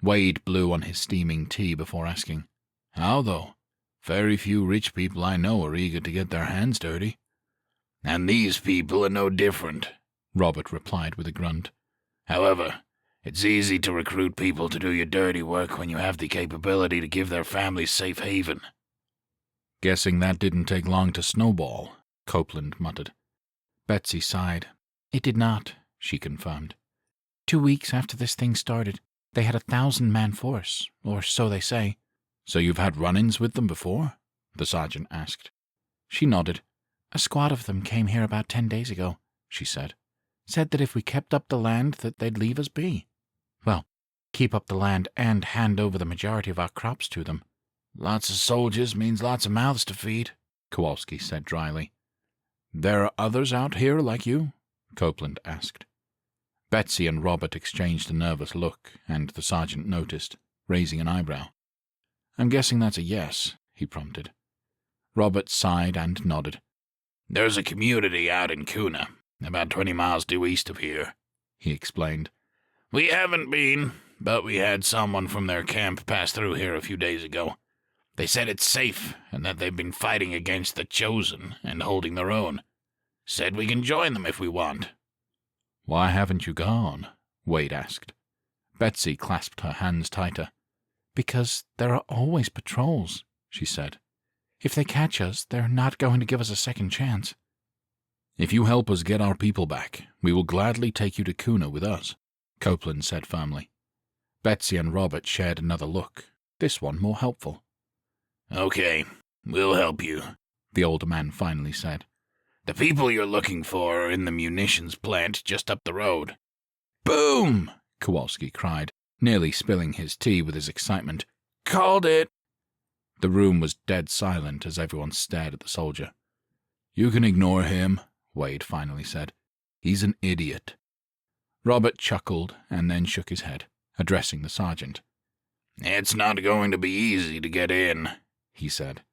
Wade blew on his steaming tea before asking, "How, though? Very few rich people I know are eager to get their hands dirty." "And these people are no different," Robert replied with a grunt. "However, it's easy to recruit people to do your dirty work when you have the capability to give their families safe haven." "Guessing that didn't take long to snowball," Copeland muttered. Betsy sighed. "It did not," she confirmed. 2 weeks after this thing started, they had 1,000-man force, or so they say." "So you've had run-ins with them before?" the sergeant asked. She nodded. "A squad of them came here about 10 days ago," she said. "Said that if we kept up the land that they'd leave us be. Well, keep up the land and hand over the majority of our crops to them." "Lots of soldiers means lots of mouths to feed," Kowalski said dryly. "There are others out here like you?" Copeland asked. Betsy and Robert exchanged a nervous look, and the sergeant noticed, raising an eyebrow. "I'm guessing that's a yes," he prompted. Robert sighed and nodded. There's a community out in Kuna, about 20 miles due east of here, he explained. We haven't been, but we had someone from their camp pass through here a few days ago. They said it's safe, and that they've been fighting against the Chosen and holding their own. Said we can join them if we want. Why haven't you gone? Wade asked. Betsy clasped her hands tighter. Because there are always patrols, she said. If they catch us, they're not going to give us a second chance. If you help us get our people back, we will gladly take you to Kuna with us, Copeland said firmly. Betsy and Robert shared another look, this one more helpful. Okay, we'll help you, the older man finally said. The people you're looking for are in the munitions plant just up the road. Boom! Kowalski cried, nearly spilling his tea with his excitement. Called it! The room was dead silent as everyone stared at the soldier. You can ignore him, Wade finally said. He's an idiot. Robert chuckled and then shook his head, addressing the sergeant. It's not going to be easy to get in, he said.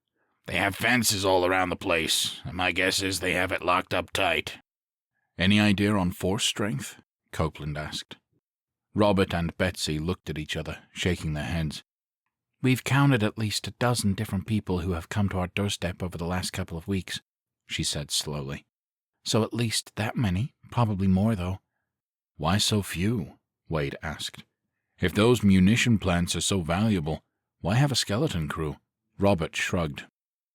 They have fences all around the place, and my guess is they have it locked up tight. Any idea on force strength? Copeland asked. Robert and Betsy looked at each other, shaking their heads. We've counted at least a dozen different people who have come to our doorstep over the last couple of weeks, she said slowly. So at least that many, probably more though. Why so few? Wade asked. If those munition plants are so valuable, why have a skeleton crew? Robert shrugged.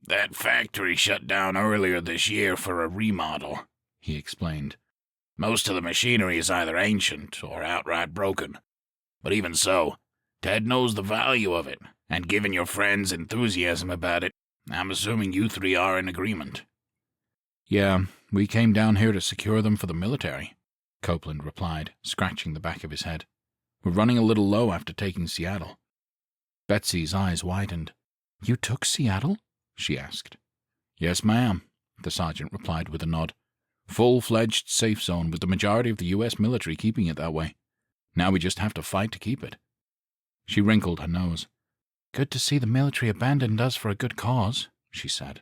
That factory shut down earlier this year for a remodel, he explained. Most of the machinery is either ancient or outright broken. But even so, Ted knows the value of it, and given your friend's enthusiasm about it, I'm assuming you three are in agreement. Yeah, we came down here to secure them for the military, Copeland replied, scratching the back of his head. We're running a little low after taking Seattle. Betsy's eyes widened. You took Seattle? She asked. Yes, ma'am, the sergeant replied with a nod. Full-fledged safe zone with the majority of the U.S. military keeping it that way. Now we just have to fight to keep it. She wrinkled her nose. Good to see the military abandoned us for a good cause, she said.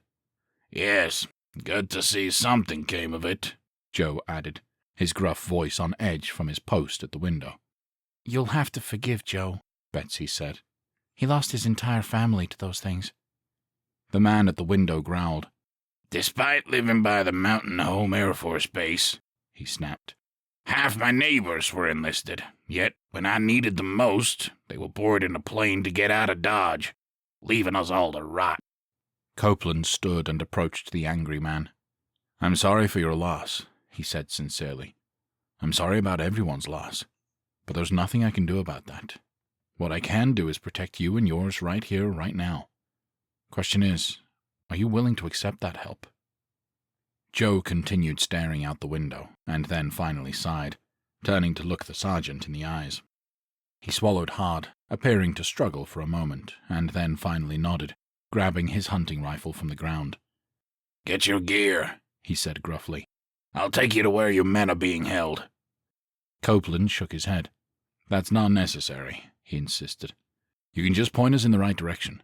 Yes, good to see something came of it, Joe added, his gruff voice on edge from his post at the window. You'll have to forgive Joe, Betsy said. He lost his entire family to those things. The man at the window growled. Despite living by the Mountain Home Air Force Base, he snapped, half my neighbors were enlisted, yet when I needed them most, they were boarding in a plane to get out of Dodge, leaving us all to rot. Copeland stood and approached the angry man. I'm sorry for your loss, he said sincerely. I'm sorry about everyone's loss, but there's nothing I can do about that. What I can do is protect you and yours right here, right now. Question is, are you willing to accept that help? Joe continued staring out the window, and then finally sighed, turning to look the sergeant in the eyes. He swallowed hard, appearing to struggle for a moment, and then finally nodded, grabbing his hunting rifle from the ground. Get your gear, he said gruffly. I'll take you to where your men are being held. Copeland shook his head. That's not necessary, he insisted. You can just point us in the right direction.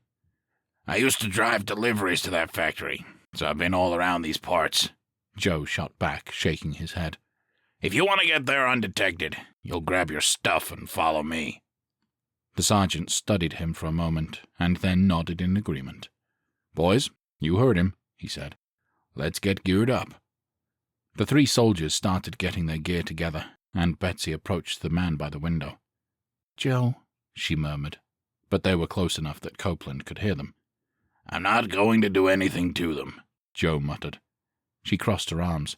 I used to drive deliveries to that factory, so I've been all around these parts, Joe shot back, shaking his head. If you want to get there undetected, you'll grab your stuff and follow me. The sergeant studied him for a moment, and then nodded in agreement. Boys, you heard him, he said. Let's get geared up. The three soldiers started getting their gear together, and Betsy approached the man by the window. Joe, she murmured, but they were close enough that Copeland could hear them. I'm not going to do anything to them, Joe muttered. She crossed her arms.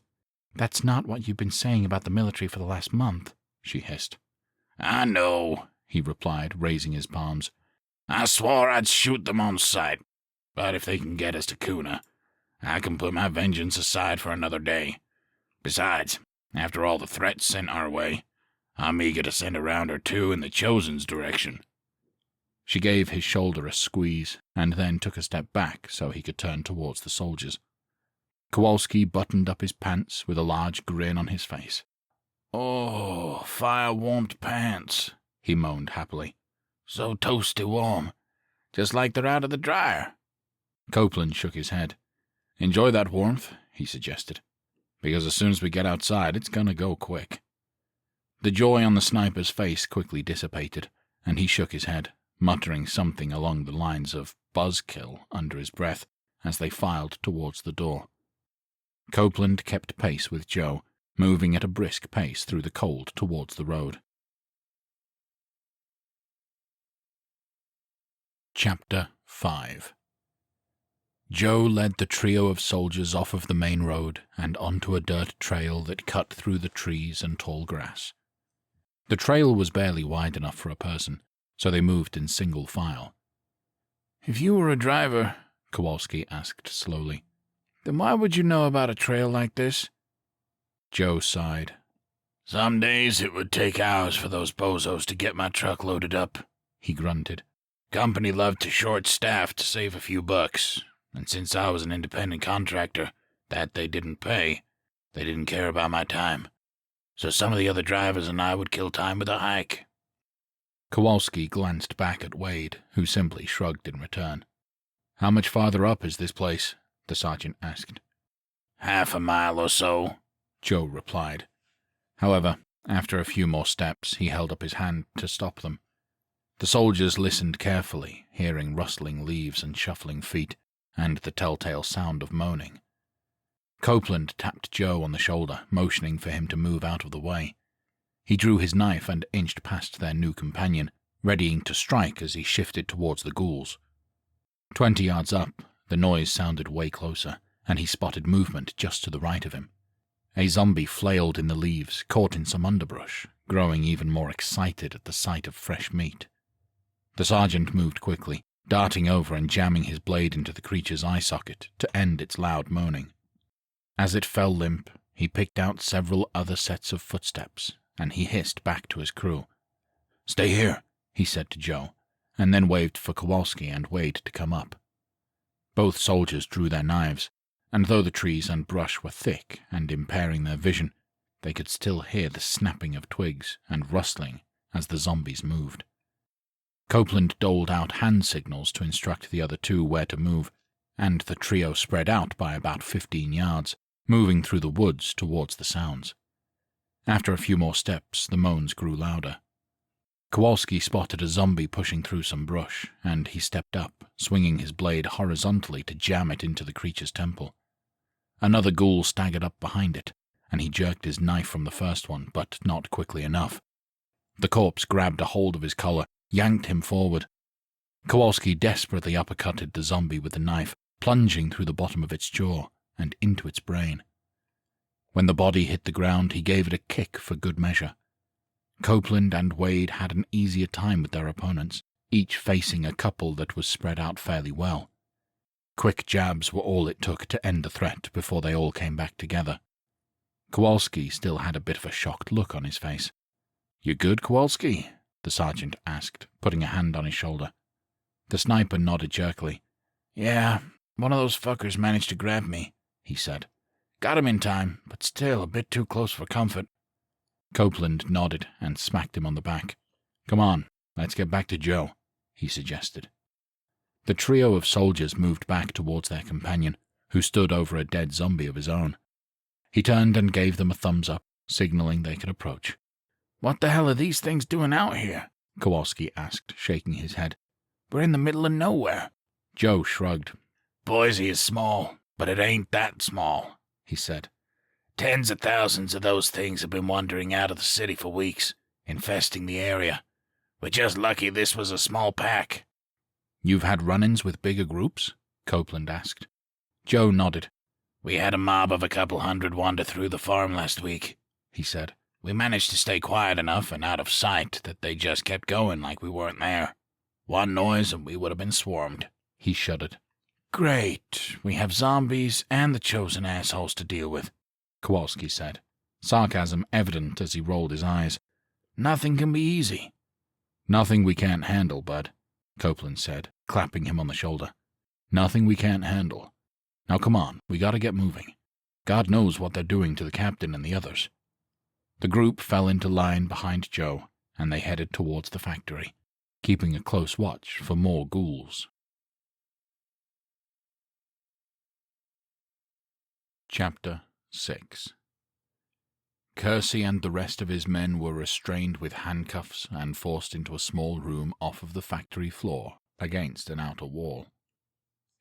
That's not what you've been saying about the military for the last month, she hissed. I know, he replied, raising his palms. I swore I'd shoot them on sight, but if they can get us to Kuna, I can put my vengeance aside for another day. Besides, after all the threats sent our way, I'm eager to send a round or two in the Chosen's direction. She gave his shoulder a squeeze, and then took a step back so he could turn towards the soldiers. Kowalski buttoned up his pants with a large grin on his face. Oh, fire-warmed pants, he moaned happily. So toasty warm, just like they're out of the dryer. Copeland shook his head. Enjoy that warmth, he suggested, because as soon as we get outside, it's gonna go quick. The joy on the sniper's face quickly dissipated, and he shook his head, muttering something along the lines of buzzkill under his breath as they filed towards the door. Copeland kept pace with Joe, moving at a brisk pace through the cold towards the road. Chapter 5. Joe led the trio of soldiers off of the main road and onto a dirt trail that cut through the trees and tall grass. The trail was barely wide enough for a person, so they moved in single file. "If you were a driver," Kowalski asked slowly, "then why would you know about a trail like this?" Joe sighed. "Some days it would take hours for those bozos to get my truck loaded up," he grunted. "Company loved to short staff to save a few bucks, and since I was an independent contractor that they didn't pay, they didn't care about my time. So some of the other drivers and I would kill time with a hike." Kowalski glanced back at Wade, who simply shrugged in return. "How much farther up is this place?" the sergeant asked. "Half a mile or so," Joe replied. However, after a few more steps, he held up his hand to stop them. The soldiers listened carefully, hearing rustling leaves and shuffling feet, and the telltale sound of moaning. Copeland tapped Joe on the shoulder, motioning for him to move out of the way. He drew his knife and inched past their new companion, readying to strike as he shifted towards the ghouls. 20 yards up, the noise sounded way closer, and he spotted movement just to the right of him. A zombie flailed in the leaves, caught in some underbrush, growing even more excited at the sight of fresh meat. The sergeant moved quickly, darting over and jamming his blade into the creature's eye socket to end its loud moaning. As it fell limp, he picked out several other sets of footsteps, and he hissed back to his crew. "Stay here," he said to Joe, and then waved for Kowalski and Wade to come up. Both soldiers drew their knives, and though the trees and brush were thick and impairing their vision, they could still hear the snapping of twigs and rustling as the zombies moved. Copeland doled out hand signals to instruct the other two where to move, and the trio spread out by about 15 yards, moving through the woods towards the sounds. After a few more steps, the moans grew louder. Kowalski spotted a zombie pushing through some brush, and he stepped up, swinging his blade horizontally to jam it into the creature's temple. Another ghoul staggered up behind it, and he jerked his knife from the first one, but not quickly enough. The corpse grabbed a hold of his collar, yanked him forward. Kowalski desperately uppercutted the zombie with the knife, plunging through the bottom of its jaw and into its brain. When the body hit the ground, he gave it a kick for good measure. Copeland and Wade had an easier time with their opponents, each facing a couple that was spread out fairly well. Quick jabs were all it took to end the threat before they all came back together. Kowalski still had a bit of a shocked look on his face. "You good, Kowalski?" the sergeant asked, putting a hand on his shoulder. The sniper nodded jerkily. "Yeah, one of those fuckers managed to grab me," he said. "Got him in time, but still a bit too close for comfort." Copeland nodded and smacked him on the back. "Come on, let's get back to Joe," he suggested. The trio of soldiers moved back towards their companion, who stood over a dead zombie of his own. He turned and gave them a thumbs up, signaling they could approach. "What the hell are these things doing out here?" Kowalski asked, shaking his head. "We're in the middle of nowhere." Joe shrugged. "Boise is small, but it ain't that small," he said. "Tens of thousands of those things have been wandering out of the city for weeks, infesting the area. We're just lucky this was a small pack." "You've had run-ins with bigger groups?" Copeland asked. Joe nodded. "We had a mob of a couple hundred wander through the farm last week," he said. "We managed to stay quiet enough and out of sight that they just kept going like we weren't there. One noise and we would have been swarmed." He shuddered. "Great. We have zombies and the chosen assholes to deal with," Kowalski said, sarcasm evident as he rolled his eyes. "Nothing can be easy." "Nothing we can't handle, bud," Copeland said, clapping him on the shoulder. "Nothing we can't handle. Now come on, we gotta get moving. God knows what they're doing to the captain and the others." The group fell into line behind Joe, and they headed towards the factory, keeping a close watch for more ghouls. Chapter 6. Kersey and the rest of his men were restrained with handcuffs and forced into a small room off of the factory floor, against an outer wall.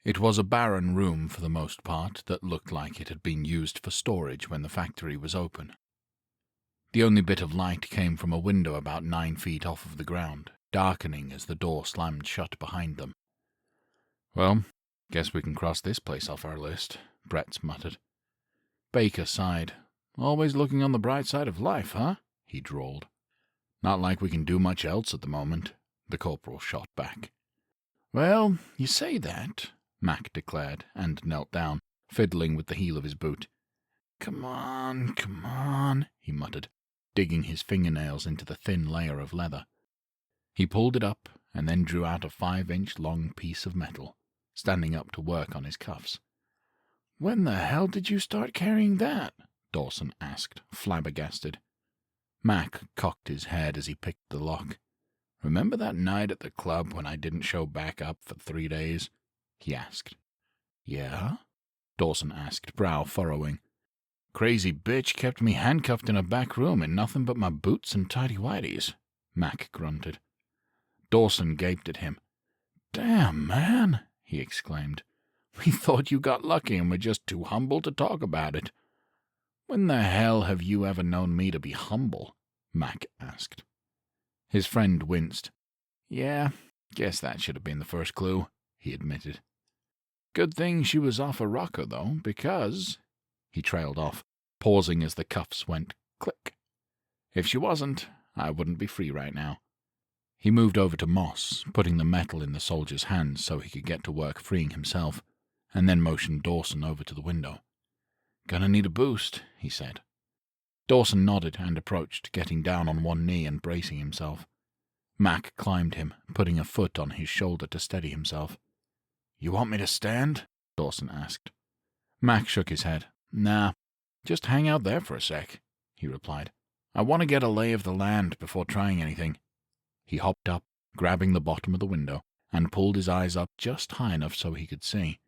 It was a barren room for the most part that looked like it had been used for storage when the factory was open. The only bit of light came from a window about 9 feet off of the ground, darkening as the door slammed shut behind them. "Well, guess we can cross this place off our list," Brett muttered. Baker sighed. "Always looking on the bright side of life, huh?" he drawled. "Not like we can do much else at the moment," the corporal shot back. "Well, you say that," Mac declared, and knelt down, fiddling with the heel of his boot. Come on, he muttered, digging his fingernails into the thin layer of leather. He pulled it up, and then drew out a 5-inch long piece of metal, standing up to work on his cuffs. "When the hell did you start carrying that?" Dawson asked, flabbergasted. Mac cocked his head as he picked the lock. "Remember that night at the club when I didn't show back up for 3 days?" he asked. "Yeah?" Dawson asked, brow furrowing. "Crazy bitch kept me handcuffed in a back room in nothing but my boots and tighty-whities," Mac grunted. Dawson gaped at him. "Damn, man," he exclaimed. "We thought you got lucky and were just too humble to talk about it." "When the hell have you ever known me to be humble?" Mac asked. His friend winced. "Yeah, guess that should have been the first clue," he admitted. "Good thing she was off a rocker, though, because—" He trailed off, pausing as the cuffs went click. "If she wasn't, I wouldn't be free right now." He moved over to Moss, putting the metal in the soldier's hands so he could get to work freeing himself, and then motioned Dawson over to the window. "Gonna need a boost," he said. Dawson nodded and approached, getting down on one knee and bracing himself. Mac climbed him, putting a foot on his shoulder to steady himself. "You want me to stand?" Dawson asked. Mac shook his head. "Nah, just hang out there for a sec," he replied. "I want to get a lay of the land before trying anything." He hopped up, grabbing the bottom of the window, and pulled his eyes up just high enough so he could see.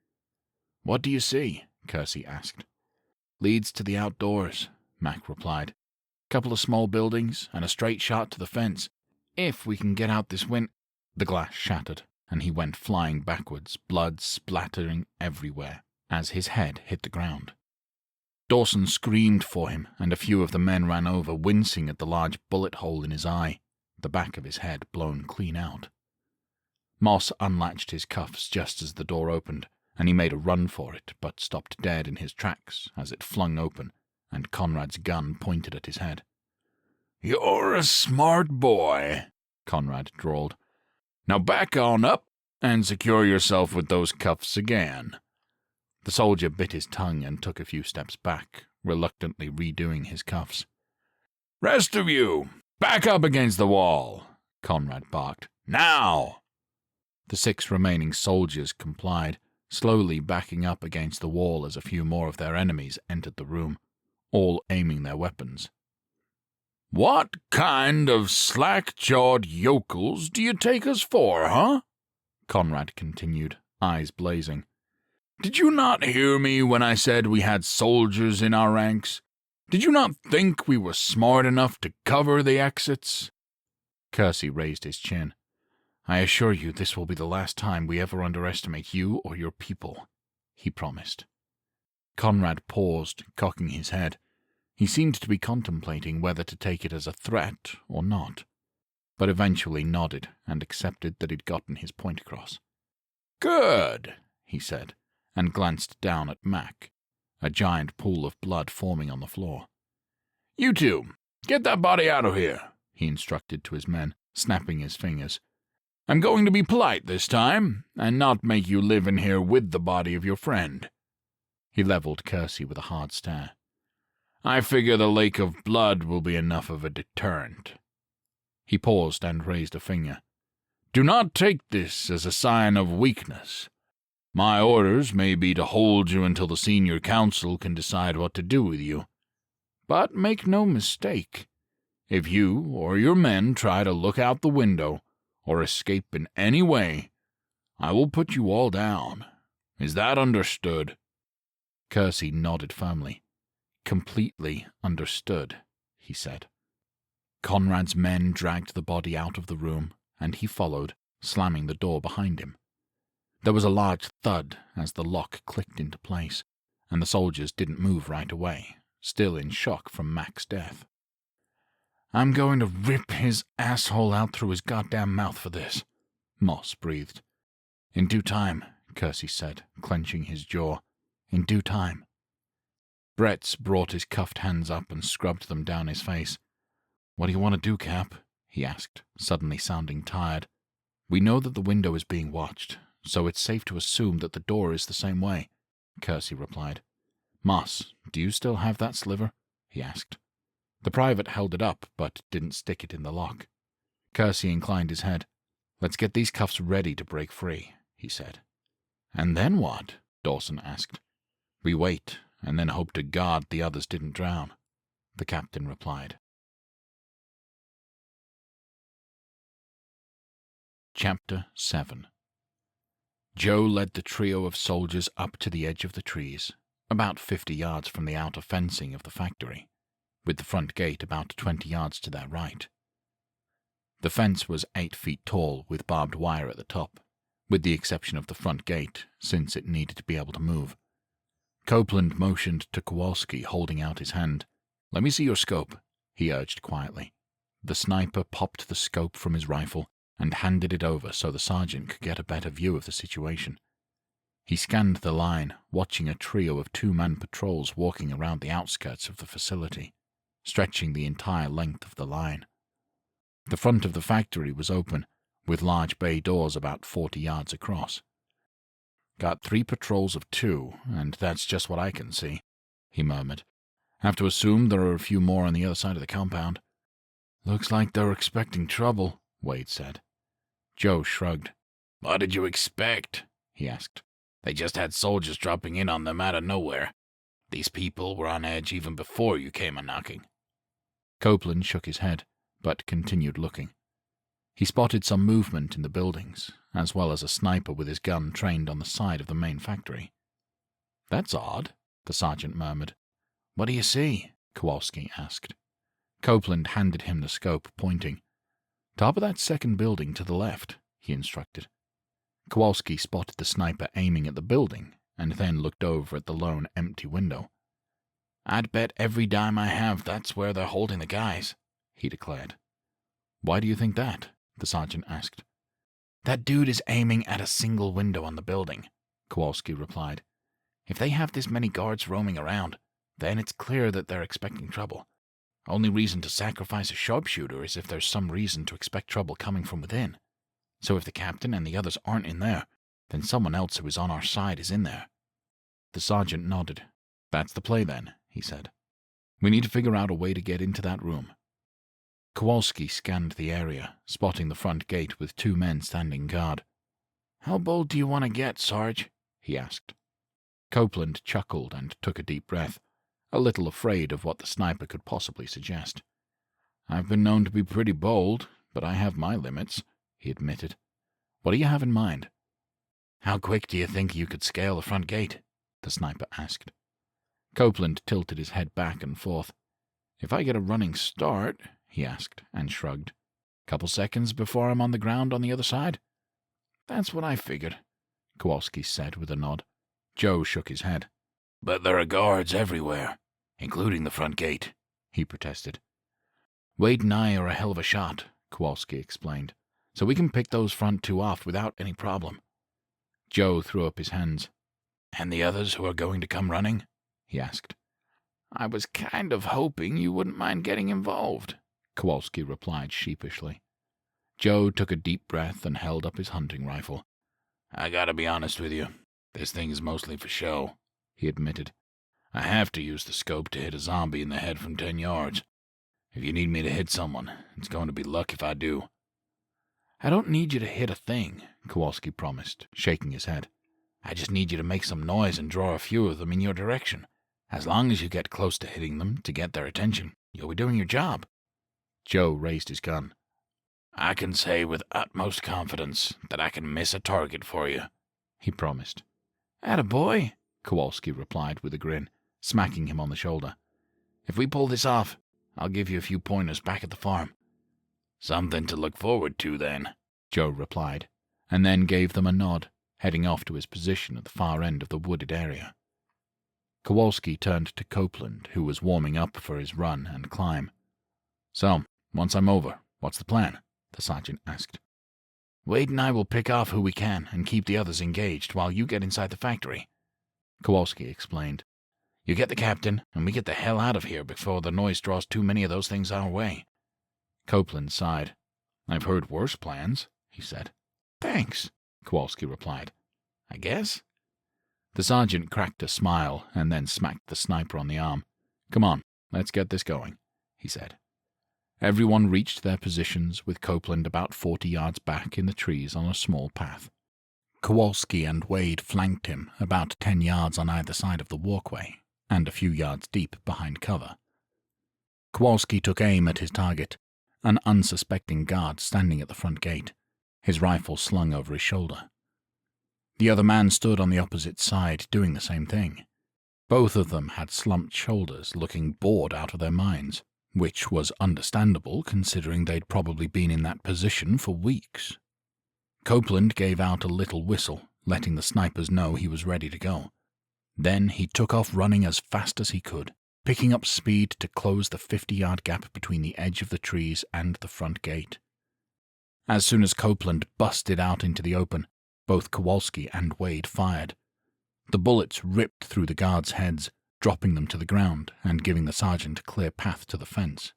"What do you see?" Kersey asked. "Leads to the outdoors," Mac replied. "Couple of small buildings and a straight shot to the fence. If we can get out this The glass shattered, and he went flying backwards, blood splattering everywhere, as his head hit the ground. Dawson screamed for him, and a few of the men ran over, wincing at the large bullet hole in his eye, the back of his head blown clean out. Moss unlatched his cuffs just as the door opened, and he made a run for it, but stopped dead in his tracks as it flung open, and Conrad's gun pointed at his head. "You're a smart boy," Conrad drawled. "Now back on up and secure yourself with those cuffs again." The soldier bit his tongue and took a few steps back, reluctantly redoing his cuffs. "Rest of you, back up against the wall," Conrad barked. "Now!" The 6 remaining soldiers complied, slowly backing up against the wall as a few more of their enemies entered the room, all aiming their weapons. "What kind of slack-jawed yokels do you take us for, huh?" Conrad continued, eyes blazing. "Did you not hear me when I said we had soldiers in our ranks? Did you not think we were smart enough to cover the exits?" Kersey raised his chin. "I assure you this will be the last time we ever underestimate you or your people," he promised. Conrad paused, cocking his head. He seemed to be contemplating whether to take it as a threat or not, but eventually nodded and accepted that he'd gotten his point across. "Good," he said, and glanced down at Mac, a giant pool of blood forming on the floor. "You two, get that body out of here," he instructed to his men, snapping his fingers. "I'm going to be polite this time, and not make you live in here with the body of your friend." He leveled Kersey with a hard stare. "I figure the lake of blood will be enough of a deterrent." He paused and raised a finger. "Do not take this as a sign of weakness. My orders may be to hold you until the senior council can decide what to do with you. But make no mistake, if you or your men try to look out the window or escape in any way, I will put you all down. Is that understood?" Kersey nodded firmly. Completely understood, he said. Conrad's men dragged the body out of the room, and he followed, slamming the door behind him. There was a large thud as the lock clicked into place, and the soldiers didn't move right away, still in shock from Mac's death. "I'm going to rip his asshole out through his goddamn mouth for this," Moss breathed. "In due time," Kersey said, clenching his jaw. "In due time." Bretz brought his cuffed hands up and scrubbed them down his face. "What do you want to do, Cap?" he asked, suddenly sounding tired. "We know that the window is being watched, so it's safe to assume that the door is the same way," Kersey replied. "Moss, do you still have that sliver?" he asked. The private held it up, but didn't stick it in the lock. Kersey inclined his head. "Let's get these cuffs ready to break free," he said. "And then what?" Dawson asked. "We wait, and then hope to God the others didn't drown," the captain replied. Chapter 7. Joe led the trio of soldiers up to the edge of the trees, about 50 yards from the outer fencing of the factory, with the front gate about 20 yards to their right. The fence was 8 feet tall with barbed wire at the top, with the exception of the front gate, since it needed to be able to move. Copeland motioned to Kowalski, holding out his hand. "Let me see your scope," he urged quietly. The sniper popped the scope from his rifle and handed it over so the sergeant could get a better view of the situation. He scanned the line, watching a trio of 2-man patrols walking around the outskirts of the facility, stretching the entire length of the line. The front of the factory was open, with large bay doors about 40 yards across. "Got 3 patrols of 2, and that's just what I can see," he murmured. "Have to assume there are a few more on the other side of the compound." "Looks like they're expecting trouble," Wade said. Joe shrugged. "What did you expect?" he asked. "They just had soldiers dropping in on them out of nowhere. These people were on edge even before you came a-knocking." Copeland shook his head, but continued looking. He spotted some movement in the buildings, as well as a sniper with his gun trained on the side of the main factory. "That's odd," the sergeant murmured. "What do you see?" Kowalski asked. Copeland handed him the scope, pointing. "Top of that second building to the left," he instructed. Kowalski spotted the sniper aiming at the building, and then looked over at the lone empty window. "I'd bet every dime I have that's where they're holding the guys," he declared. "Why do you think that?" the sergeant asked. "That dude is aiming at a single window on the building," Kowalski replied. "If they have this many guards roaming around, then it's clear that they're expecting trouble. Only reason to sacrifice a sharpshooter is if there's some reason to expect trouble coming from within. So if the captain and the others aren't in there, then someone else who is on our side is in there." The sergeant nodded. "That's the play, then," he said. "We need to figure out a way to get into that room." Kowalski scanned the area, spotting the front gate with 2 men standing guard. "How bold do you want to get, Sarge?" he asked. Copeland chuckled and took a deep breath, a little afraid of what the sniper could possibly suggest. "I've been known to be pretty bold, but I have my limits," he admitted. "What do you have in mind?" "How quick do you think you could scale the front gate?" the sniper asked. Copeland tilted his head back and forth. "If I get a running start," he asked, and shrugged. "Couple seconds before I'm on the ground on the other side?" "That's what I figured," Kowalski said with a nod. Joe shook his head. "But there are guards everywhere, including the front gate," he protested. "Wade and I are a hell of a shot," Kowalski explained, "so we can pick those front 2 off without any problem." Joe threw up his hands. "And the others who are going to come running?" he asked. "I was kind of hoping you wouldn't mind getting involved," Kowalski replied sheepishly. Joe took a deep breath and held up his hunting rifle. "I gotta be honest with you. This thing is mostly for show," he admitted. "I have to use the scope to hit a zombie in the head from 10 yards. If you need me to hit someone, it's going to be luck if I do." "I don't need you to hit a thing," Kowalski promised, shaking his head. "I just need you to make some noise and draw a few of them in your direction. As long as you get close to hitting them to get their attention, you'll be doing your job." Joe raised his gun. "I can say with utmost confidence that I can miss a target for you," he promised. "Attaboy," Kowalski replied with a grin, smacking him on the shoulder. "If we pull this off, I'll give you a few pointers back at the farm." "Something to look forward to, then," Joe replied, and then gave them a nod, heading off to his position at the far end of the wooded area. Kowalski turned to Copeland, who was warming up for his run and climb. "So, once I'm over, what's the plan?" the sergeant asked. "Wade and I will pick off who we can and keep the others engaged while you get inside the factory," Kowalski explained. "You get the captain, and we get the hell out of here before the noise draws too many of those things our way." Copeland sighed. "I've heard worse plans," he said. "Thanks," Kowalski replied. "I guess." The sergeant cracked a smile and then smacked the sniper on the arm. "Come on, let's get this going," he said. Everyone reached their positions, with Copeland about 40 yards back in the trees on a small path. Kowalski and Wade flanked him about 10 yards on either side of the walkway, and a few yards deep behind cover. Kowalski took aim at his target, an unsuspecting guard standing at the front gate, his rifle slung over his shoulder. The other man stood on the opposite side, doing the same thing. Both of them had slumped shoulders, looking bored out of their minds, which was understandable considering they'd probably been in that position for weeks. Copeland gave out a little whistle, letting the snipers know he was ready to go. Then he took off running as fast as he could, picking up speed to close the 50-yard gap between the edge of the trees and the front gate. As soon as Copeland busted out into the open, both Kowalski and Wade fired. The bullets ripped through the guards' heads, dropping them to the ground and giving the sergeant a clear path to the fence.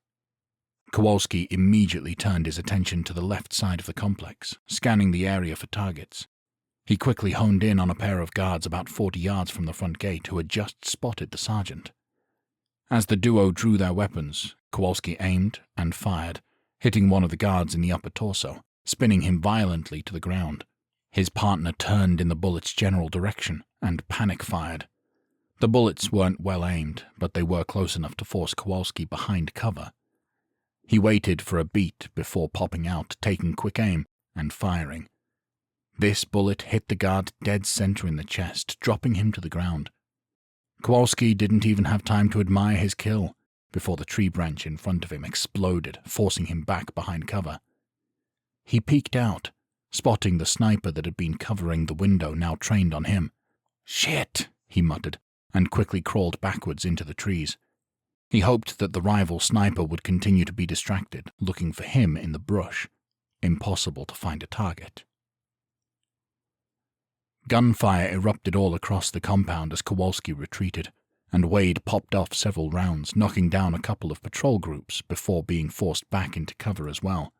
Kowalski immediately turned his attention to the left side of the complex, scanning the area for targets. He quickly honed in on a pair of guards about 40 yards from the front gate who had just spotted the sergeant. As the duo drew their weapons, Kowalski aimed and fired, hitting one of the guards in the upper torso, spinning him violently to the ground. His partner turned in the bullet's general direction and panic-fired. The bullets weren't well aimed, but they were close enough to force Kowalski behind cover. He waited for a beat before popping out, taking quick aim, and firing. This bullet hit the guard dead center in the chest, dropping him to the ground. Kowalski didn't even have time to admire his kill before the tree branch in front of him exploded, forcing him back behind cover. He peeked out, spotting the sniper that had been covering the window now trained on him. "Shit," he muttered, and quickly crawled backwards into the trees. He hoped that the rival sniper would continue to be distracted, looking for him in the brush. Impossible to find a target. Gunfire erupted all across the compound as Kowalski retreated, and Wade popped off several rounds, knocking down a couple of patrol groups before being forced back into cover as well.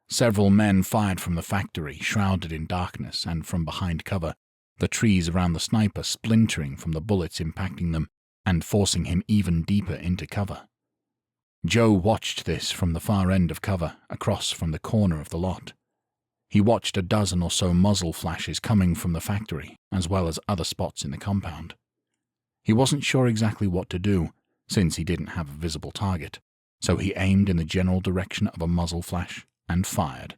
Several men fired from the factory, shrouded in darkness, and from behind cover, the trees around the sniper splintering from the bullets impacting them and forcing him even deeper into cover. Joe watched this from the far end of cover, across from the corner of the lot. He watched a dozen or so muzzle flashes coming from the factory, as well as other spots in the compound. He wasn't sure exactly what to do, since he didn't have a visible target, so he aimed in the general direction of a muzzle flash and fired.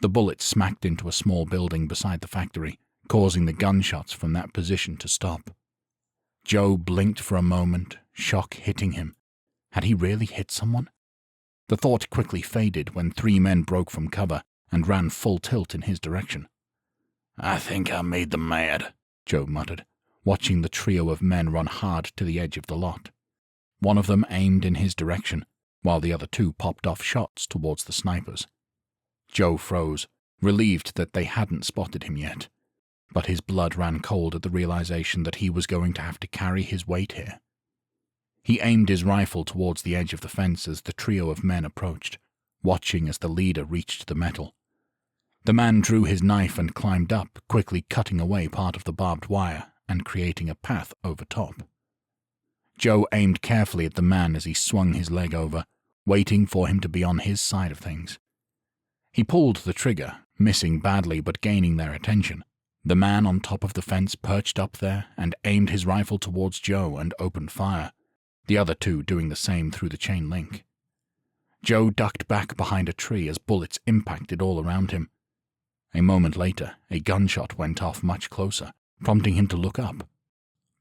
The bullet smacked into a small building beside the factory, causing the gunshots from that position to stop. Joe blinked for a moment, shock hitting him. Had he really hit someone? The thought quickly faded when 3 men broke from cover and ran full tilt in his direction. "I think I made them mad," Joe muttered, watching the trio of men run hard to the edge of the lot. One of them aimed in his direction, while the other 2 popped off shots towards the snipers. Joe froze, relieved that they hadn't spotted him yet, but his blood ran cold at the realization that he was going to have to carry his weight here. He aimed his rifle towards the edge of the fence as the trio of men approached, watching as the leader reached the metal. The man drew his knife and climbed up, quickly cutting away part of the barbed wire and creating a path over top. Joe aimed carefully at the man as he swung his leg over, waiting for him to be on his side of things. He pulled the trigger, missing badly but gaining their attention. The man on top of the fence perched up there and aimed his rifle towards Joe and opened fire, the other 2 doing the same through the chain link. Joe ducked back behind a tree as bullets impacted all around him. A moment later, a gunshot went off much closer, prompting him to look up.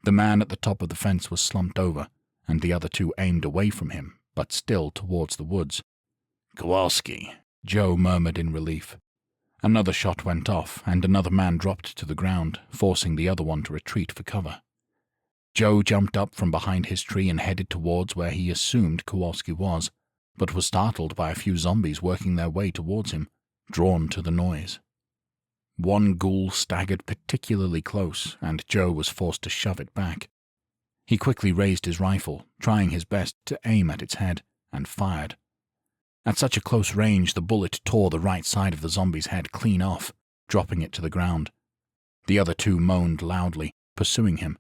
The man at the top of the fence was slumped over, and the other two aimed away from him, but still towards the woods. Kowalski, Joe murmured in relief. Another shot went off, and another man dropped to the ground, forcing the other one to retreat for cover. Joe jumped up from behind his tree and headed towards where he assumed Kowalski was, but was startled by a few zombies working their way towards him, drawn to the noise. One ghoul staggered particularly close, and Joe was forced to shove it back. He quickly raised his rifle, trying his best to aim at its head, and fired. At such a close range, the bullet tore the right side of the zombie's head clean off, dropping it to the ground. The other two moaned loudly, pursuing him.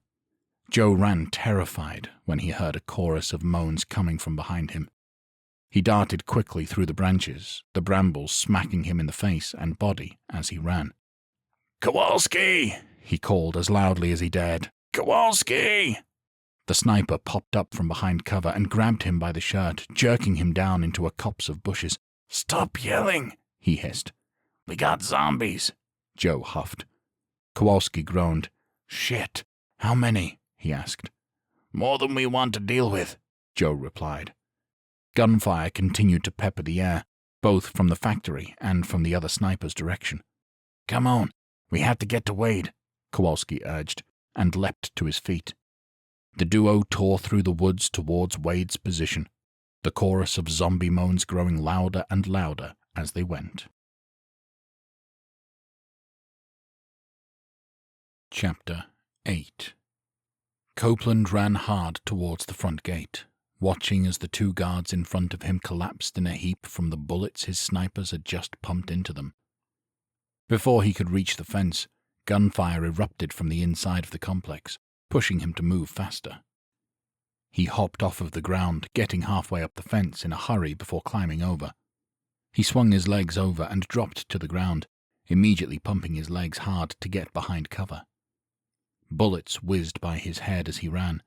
Joe ran terrified when he heard a chorus of moans coming from behind him. He darted quickly through the branches, the brambles smacking him in the face and body as he ran. Kowalski, he called as loudly as he dared. Kowalski! The sniper popped up from behind cover and grabbed him by the shirt, jerking him down into a copse of bushes. Stop yelling, he hissed. We got zombies, Joe huffed. Kowalski groaned. Shit, how many? He asked. More than we want to deal with, Joe replied. Gunfire continued to pepper the air, both from the factory and from the other sniper's direction. Come on, we have to get to Wade, Kowalski urged, and leapt to his feet. The duo tore through the woods towards Wade's position, the chorus of zombie moans growing louder and louder as they went. Chapter 8. Copeland ran hard towards the front gate, watching as the two guards in front of him collapsed in a heap from the bullets his snipers had just pumped into them. Before he could reach the fence, gunfire erupted from the inside of the complex, pushing him to move faster. He hopped off of the ground, getting halfway up the fence in a hurry before climbing over. He swung his legs over and dropped to the ground, immediately pumping his legs hard to get behind cover. Bullets whizzed by his head as he ran,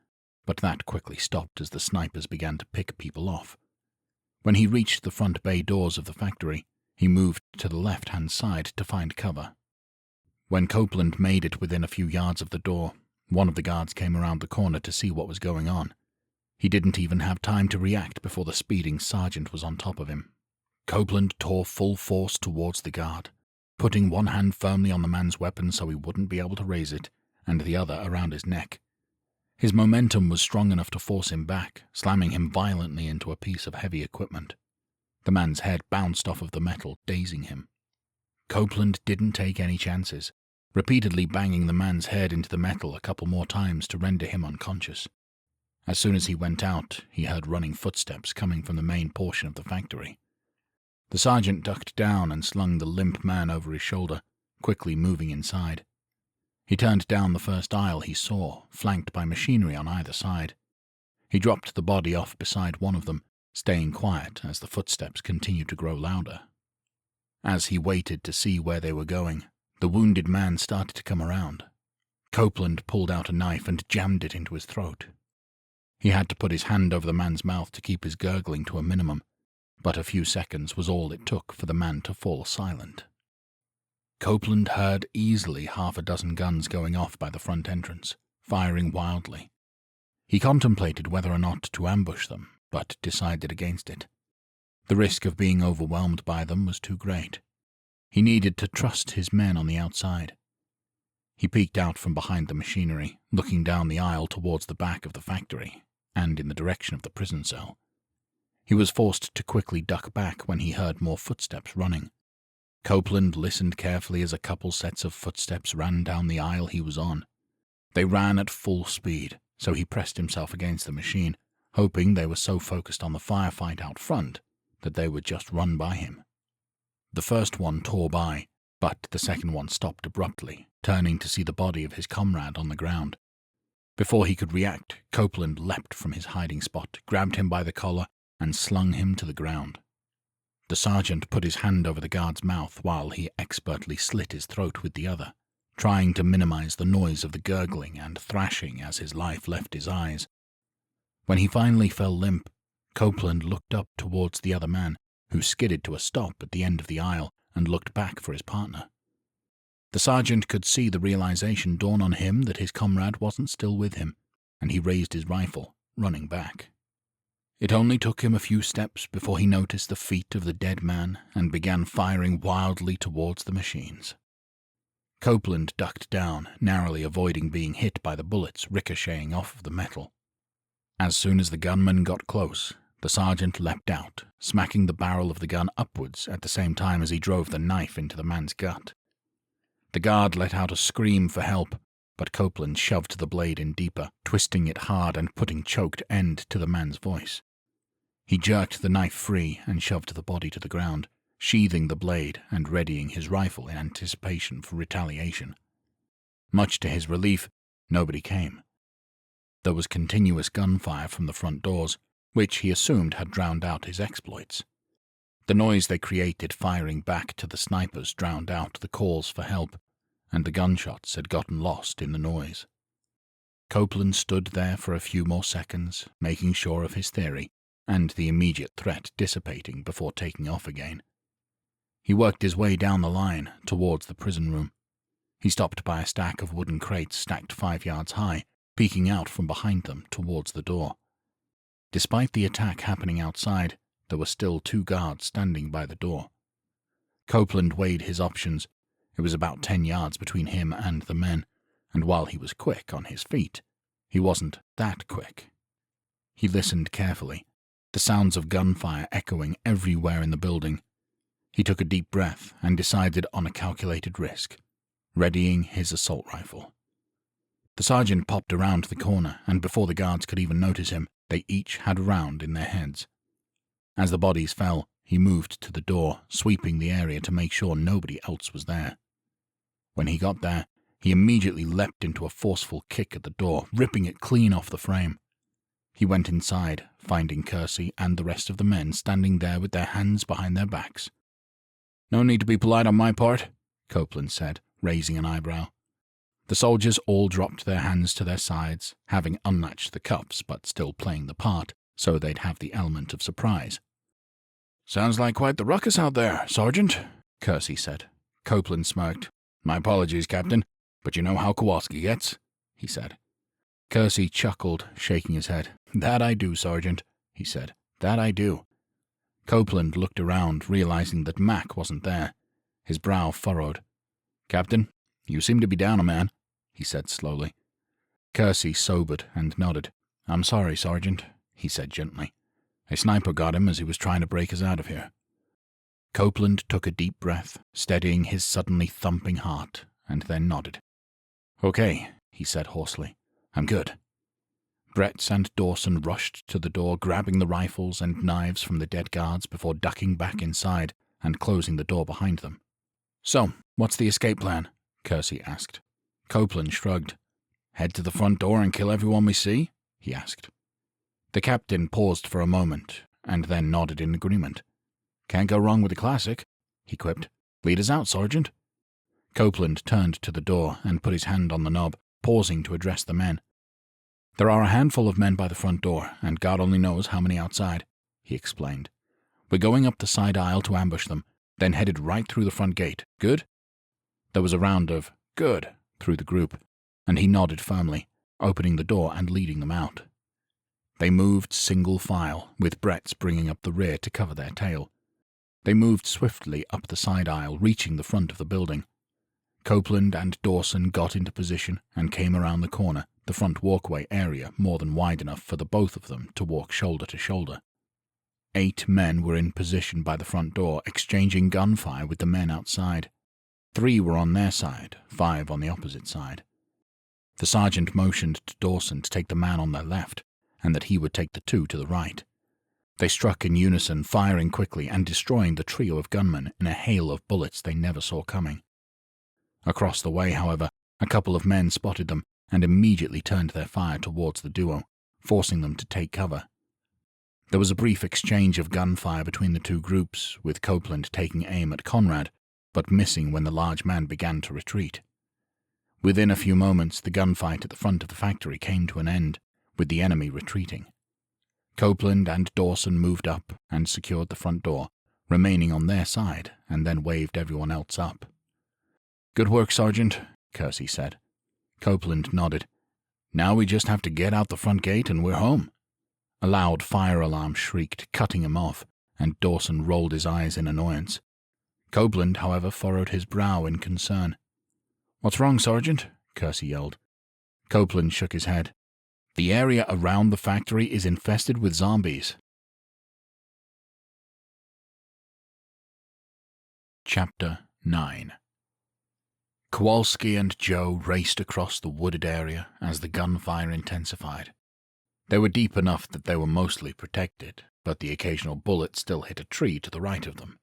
but that quickly stopped as the snipers began to pick people off. When he reached the front bay doors of the factory, he moved to the left-hand side to find cover. When Copeland made it within a few yards of the door, one of the guards came around the corner to see what was going on. He didn't even have time to react before the speeding sergeant was on top of him. Copeland tore full force towards the guard, putting one hand firmly on the man's weapon so he wouldn't be able to raise it, and the other around his neck. His momentum was strong enough to force him back, slamming him violently into a piece of heavy equipment. The man's head bounced off of the metal, dazing him. Copeland didn't take any chances, repeatedly banging the man's head into the metal a couple more times to render him unconscious. As soon as he went out, he heard running footsteps coming from the main portion of the factory. The sergeant ducked down and slung the limp man over his shoulder, quickly moving inside. He turned down the first aisle he saw, flanked by machinery on either side. He dropped the body off beside one of them, staying quiet as the footsteps continued to grow louder. As he waited to see where they were going, the wounded man started to come around. Copeland pulled out a knife and jammed it into his throat. He had to put his hand over the man's mouth to keep his gurgling to a minimum, but a few seconds was all it took for the man to fall silent. Copeland heard easily half a dozen guns going off by the front entrance, firing wildly. He contemplated whether or not to ambush them, but decided against it. The risk of being overwhelmed by them was too great. He needed to trust his men on the outside. He peeked out from behind the machinery, looking down the aisle towards the back of the factory, and in the direction of the prison cell. He was forced to quickly duck back when he heard more footsteps running. Copeland listened carefully as a couple sets of footsteps ran down the aisle he was on. They ran at full speed, so he pressed himself against the machine, hoping they were so focused on the firefight out front that they would just run by him. The first one tore by, but the second one stopped abruptly, turning to see the body of his comrade on the ground. Before he could react, Copeland leapt from his hiding spot, grabbed him by the collar, and slung him to the ground. The sergeant put his hand over the guard's mouth while he expertly slit his throat with the other, trying to minimize the noise of the gurgling and thrashing as his life left his eyes. When he finally fell limp, Copeland looked up towards the other man, who skidded to a stop at the end of the aisle and looked back for his partner. The sergeant could see the realization dawn on him that his comrade wasn't still with him, and he raised his rifle, running back. It only took him a few steps before he noticed the feet of the dead man and began firing wildly towards the machines. Copeland ducked down, narrowly avoiding being hit by the bullets ricocheting off of the metal. As soon as the gunman got close, the sergeant leapt out, smacking the barrel of the gun upwards at the same time as he drove the knife into the man's gut. The guard let out a scream for help, but Copeland shoved the blade in deeper, twisting it hard and putting choked end to the man's voice. He jerked the knife free and shoved the body to the ground, sheathing the blade and readying his rifle in anticipation for retaliation. Much to his relief, nobody came. There was continuous gunfire from the front doors, which he assumed had drowned out his exploits. The noise they created firing back to the snipers drowned out the calls for help, and the gunshots had gotten lost in the noise. Copeland stood there for a few more seconds, making sure of his theory, and the immediate threat dissipating before taking off again. He worked his way down the line towards the prison room. He stopped by a stack of wooden crates stacked 5 yards high, peeking out from behind them towards the door. Despite the attack happening outside, there were still 2 guards standing by the door. Copeland weighed his options. It was about 10 yards between him and the men, and while he was quick on his feet, he wasn't that quick. He listened carefully, the sounds of gunfire echoing everywhere in the building. He took a deep breath and decided on a calculated risk, readying his assault rifle. The sergeant popped around the corner, and before the guards could even notice him, they each had a round in their heads. As the bodies fell, he moved to the door, sweeping the area to make sure nobody else was there. When he got there, he immediately leapt into a forceful kick at the door, ripping it clean off the frame. He went inside, finding Kersey and the rest of the men standing there with their hands behind their backs. "No need to be polite on my part," Copeland said, raising an eyebrow. The soldiers all dropped their hands to their sides, having unlatched the cuffs but still playing the part, so they'd have the element of surprise. "Sounds like quite the ruckus out there, Sergeant," Kersey said. Copeland smirked. "My apologies, Captain, but you know how Kowalski gets," he said. Kersey chuckled, shaking his head. "That I do, Sergeant," he said. "That I do." Copeland looked around, realizing that Mac wasn't there. His brow furrowed. "Captain, you seem to be down a man," he said slowly. Kersey sobered and nodded. "I'm sorry, Sergeant," he said gently. "A sniper got him as he was trying to break us out of here." Copeland took a deep breath, steadying his suddenly thumping heart, and then nodded. "Okay," he said hoarsely. "I'm good." Bretz and Dawson rushed to the door, grabbing the rifles and knives from the dead guards before ducking back inside and closing the door behind them. "So, what's the escape plan?" Kersey asked. Copeland shrugged. "Head to the front door and kill everyone we see?" he asked. The captain paused for a moment, and then nodded in agreement. "Can't go wrong with a classic," he quipped. "Lead us out, Sergeant." Copeland turned to the door and put his hand on the knob, pausing to address the men. "There are a handful of men by the front door, and God only knows how many outside," he explained. "We're going up the side aisle to ambush them, then headed right through the front gate. Good?" There was a round of "good" through the group, and he nodded firmly, opening the door and leading them out. They moved single file, with Bretz bringing up the rear to cover their tail. They moved swiftly up the side aisle, reaching the front of the building. Copeland and Dawson got into position and came around the corner, the front walkway area more than wide enough for the both of them to walk shoulder to shoulder. 8 men were in position by the front door, exchanging gunfire with the men outside. 3 were on their side, 5 on the opposite side. The sergeant motioned to Dawson to take the man on their left, and that he would take the 2 to the right. They struck in unison, firing quickly and destroying the trio of gunmen in a hail of bullets they never saw coming. Across the way, however, a couple of men spotted them and immediately turned their fire towards the duo, forcing them to take cover. There was a brief exchange of gunfire between the 2 groups, with Copeland taking aim at Conrad, but missing when the large man began to retreat. Within a few moments, the gunfight at the front of the factory came to an end, with the enemy retreating. Copeland and Dawson moved up and secured the front door, remaining on their side, and then waved everyone else up. Good work, Sergeant, Kersey said. Copeland nodded. Now we just have to get out the front gate and we're home. A loud fire alarm shrieked, cutting him off, and Dawson rolled his eyes in annoyance. Copeland, however, furrowed his brow in concern. What's wrong, Sergeant? Kersey yelled. Copeland shook his head. The area around the factory is infested with zombies. Chapter 9. Kowalski and Joe raced across the wooded area as the gunfire intensified. They were deep enough that they were mostly protected, but the occasional bullet still hit a tree to the right of them.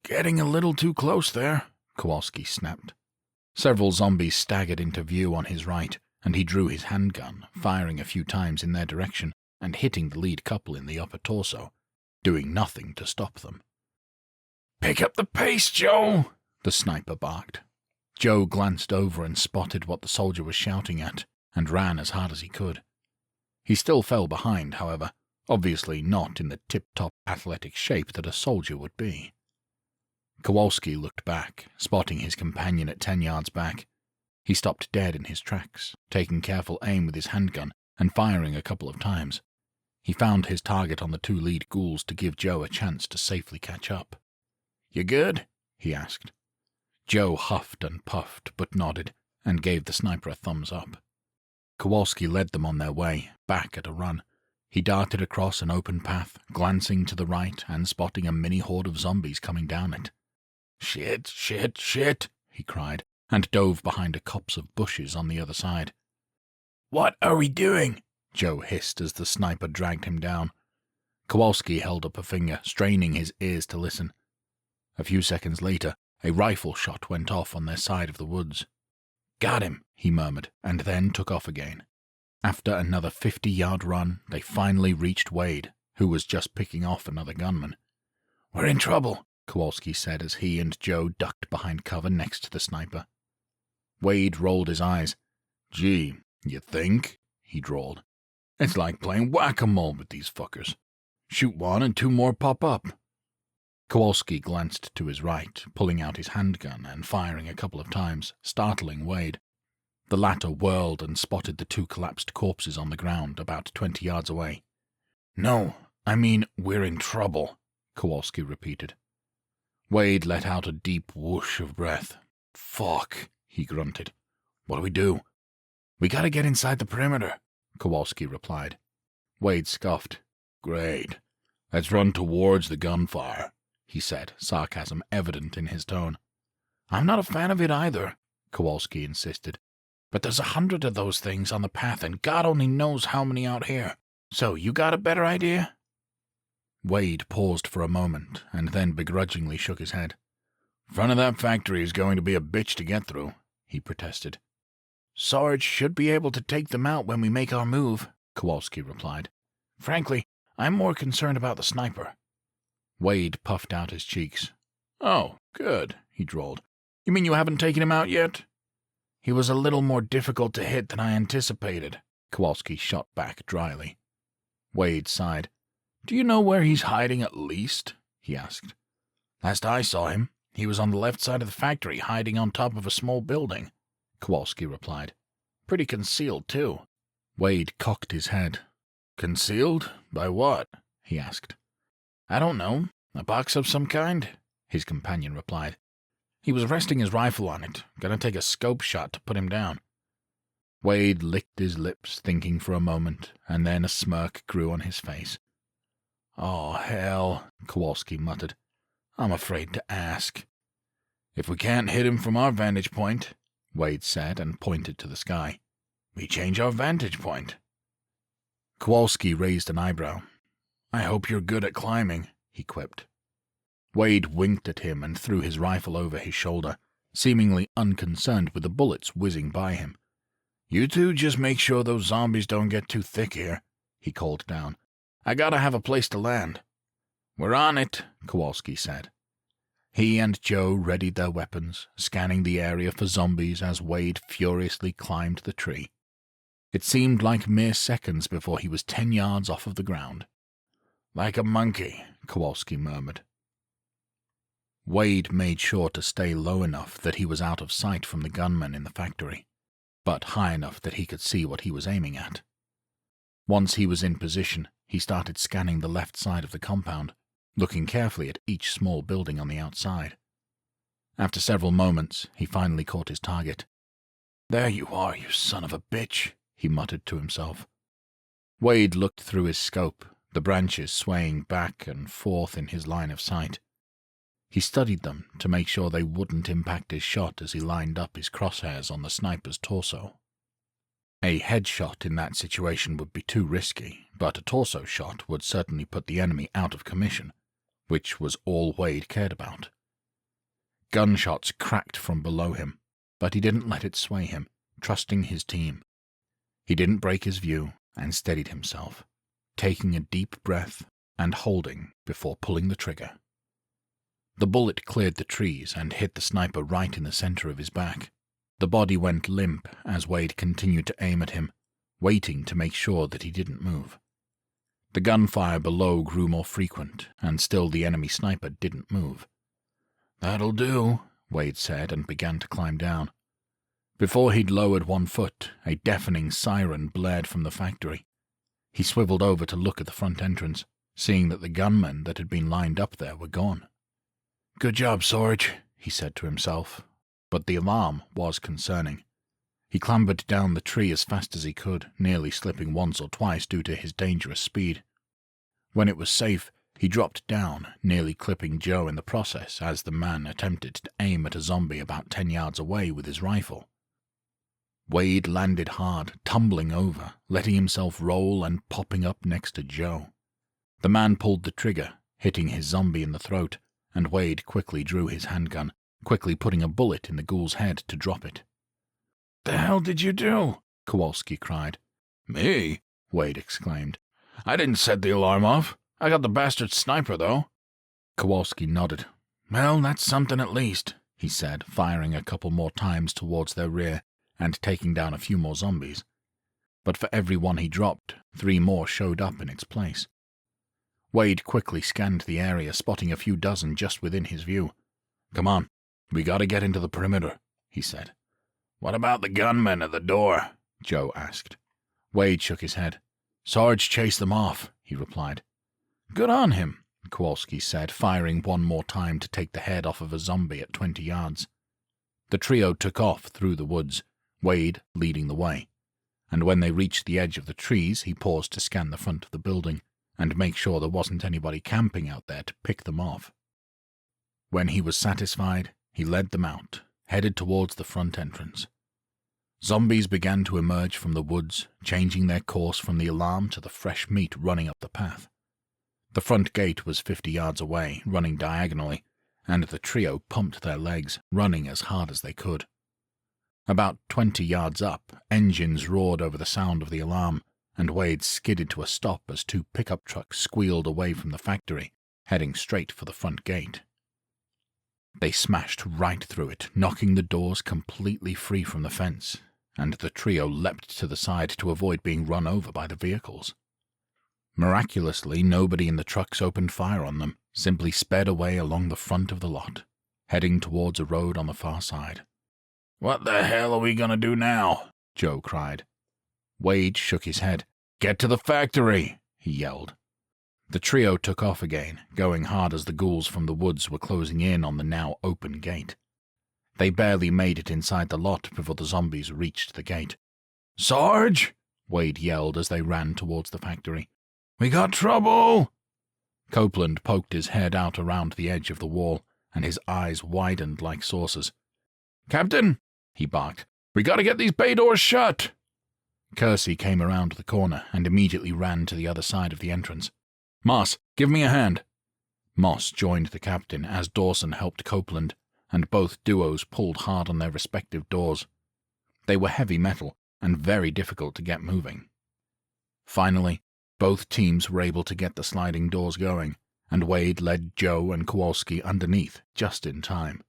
Getting a little too close there, Kowalski snapped. Several zombies staggered into view on his right, and he drew his handgun, firing a few times in their direction and hitting the lead couple in the upper torso, doing nothing to stop them. Pick up the pace, Joe, the sniper barked. Joe glanced over and spotted what the soldier was shouting at, and ran as hard as he could. He still fell behind, however, obviously not in the tip-top athletic shape that a soldier would be. Kowalski looked back, spotting his companion at 10 yards back. He stopped dead in his tracks, taking careful aim with his handgun and firing a couple of times. He found his target on the two lead ghouls to give Joe a chance to safely catch up. You good? He asked. Joe huffed and puffed, but nodded, and gave the sniper a thumbs up. Kowalski led them on their way, back at a run. He darted across an open path, glancing to the right and spotting a mini horde of zombies coming down it. Shit, shit, shit, he cried, and dove behind a copse of bushes on the other side. What are we doing? Joe hissed as the sniper dragged him down. Kowalski held up a finger, straining his ears to listen. A few seconds later, a rifle shot went off on their side of the woods. Got him, he murmured, and then took off again. After another 50-yard run, they finally reached Wade, who was just picking off another gunman. We're in trouble, Kowalski said as he and Joe ducked behind cover next to the sniper. Wade rolled his eyes. Gee, you think? He drawled. It's like playing whack-a-mole with these fuckers. Shoot one and two more pop up. Kowalski glanced to his right, pulling out his handgun and firing a couple of times, startling Wade. The latter whirled and spotted the two collapsed corpses on the ground about 20 yards away. No, I mean, we're in trouble, Kowalski repeated. Wade let out a deep whoosh of breath. Fuck, he grunted. What do we do? We gotta get inside the perimeter, Kowalski replied. Wade scoffed. Great. Let's run towards the gunfire, he said, sarcasm evident in his tone. I'm not a fan of it either, Kowalski insisted. But there's 100 of those things on the path, and God only knows how many out here. So you got a better idea? Wade paused for a moment, and then begrudgingly shook his head. Front of that factory is going to be a bitch to get through, he protested. Sarge should be able to take them out when we make our move, Kowalski replied. Frankly, I'm more concerned about the sniper. Wade puffed out his cheeks. Oh, good, he drawled. You mean you haven't taken him out yet? He was a little more difficult to hit than I anticipated, Kowalski shot back dryly. Wade sighed. Do you know where he's hiding at least? He asked. Last I saw him, he was on the left side of the factory, hiding on top of a small building, Kowalski replied. Pretty concealed, too. Wade cocked his head. Concealed? By what? He asked. I don't know. A box of some kind? His companion replied. He was resting his rifle on it, gonna take a scope shot to put him down. Wade licked his lips, thinking for a moment, and then a smirk grew on his face. Oh, hell, Kowalski muttered. I'm afraid to ask. If we can't hit him from our vantage point, Wade said and pointed to the sky, we change our vantage point. Kowalski raised an eyebrow. I hope you're good at climbing, he quipped. Wade winked at him and threw his rifle over his shoulder, seemingly unconcerned with the bullets whizzing by him. You two just make sure those zombies don't get too thick here, he called down. I gotta have a place to land. We're on it, Kowalski said. He and Joe readied their weapons, scanning the area for zombies as Wade furiously climbed the tree. It seemed like mere seconds before he was 10 yards off of the ground. Like a monkey, Kowalski murmured. Wade made sure to stay low enough that he was out of sight from the gunmen in the factory, but high enough that he could see what he was aiming at. Once he was in position, he started scanning the left side of the compound, looking carefully at each small building on the outside. After several moments, he finally caught his target. "There you are, you son of a bitch," he muttered to himself. Wade looked through his scope, the branches swaying back and forth in his line of sight. He studied them to make sure they wouldn't impact his shot as he lined up his crosshairs on the sniper's torso. A headshot in that situation would be too risky, but a torso shot would certainly put the enemy out of commission, which was all Wade cared about. Gunshots cracked from below him, but he didn't let it sway him, trusting his team. He didn't break his view and steadied himself, taking a deep breath and holding before pulling the trigger. The bullet cleared the trees and hit the sniper right in the center of his back. The body went limp as Wade continued to aim at him, waiting to make sure that he didn't move. The gunfire below grew more frequent, and still the enemy sniper didn't move. "That'll do," Wade said, and began to climb down. Before he'd lowered one foot, a deafening siren blared from the factory. He swiveled over to look at the front entrance, seeing that the gunmen that had been lined up there were gone. "Good job, Sarge," he said to himself, but the alarm was concerning. He clambered down the tree as fast as he could, nearly slipping once or twice due to his dangerous speed. When it was safe, he dropped down, nearly clipping Joe in the process as the man attempted to aim at a zombie about 10 yards away with his rifle. Wade landed hard, tumbling over, letting himself roll and popping up next to Joe. The man pulled the trigger, hitting his zombie in the throat, and Wade quickly drew his handgun, quickly putting a bullet in the ghoul's head to drop it. "The hell did you do?" Kowalski cried. "Me?" Wade exclaimed. "I didn't set the alarm off. I got the bastard sniper, though." Kowalski nodded. "Well, that's something at least," he said, firing a couple more times towards their rear and taking down a few more zombies. But for every one he dropped, 3 more showed up in its place. Wade quickly scanned the area, spotting a few dozen just within his view. "Come on, we gotta get into the perimeter," he said. "What about the gunmen at the door?" Joe asked. Wade shook his head. "Sarge chased them off," he replied. "Good on him," Kowalski said, firing one more time to take the head off of a zombie at 20 yards. The trio took off through the woods, Wade leading the way, and when they reached the edge of the trees, he paused to scan the front of the building and make sure there wasn't anybody camping out there to pick them off. When he was satisfied, he led them out, headed towards the front entrance. Zombies began to emerge from the woods, changing their course from the alarm to the fresh meat running up the path. The front gate was 50 yards away, running diagonally, and the trio pumped their legs, running as hard as they could. About 20 yards up, engines roared over the sound of the alarm, and Wade skidded to a stop as 2 pickup trucks squealed away from the factory, heading straight for the front gate. They smashed right through it, knocking the doors completely free from the fence, and the trio leapt to the side to avoid being run over by the vehicles. Miraculously, nobody in the trucks opened fire on them, simply sped away along the front of the lot, heading towards a road on the far side. "What the hell are we gonna do now?" Joe cried. Wade shook his head. "Get to the factory!" he yelled. The trio took off again, going hard as the ghouls from the woods were closing in on the now open gate. They barely made it inside the lot before the zombies reached the gate. "Sarge!" Wade yelled as they ran towards the factory. "We got trouble!" Copeland poked his head out around the edge of the wall, and his eyes widened like saucers. "Captain," he barked, "we gotta get these bay doors shut!" Kersey came around the corner and immediately ran to the other side of the entrance. "Moss, give me a hand." Moss joined the captain as Dawson helped Copeland, and both duos pulled hard on their respective doors. They were heavy metal and very difficult to get moving. Finally, both teams were able to get the sliding doors going, and Wade led Joe and Kowalski underneath just in time.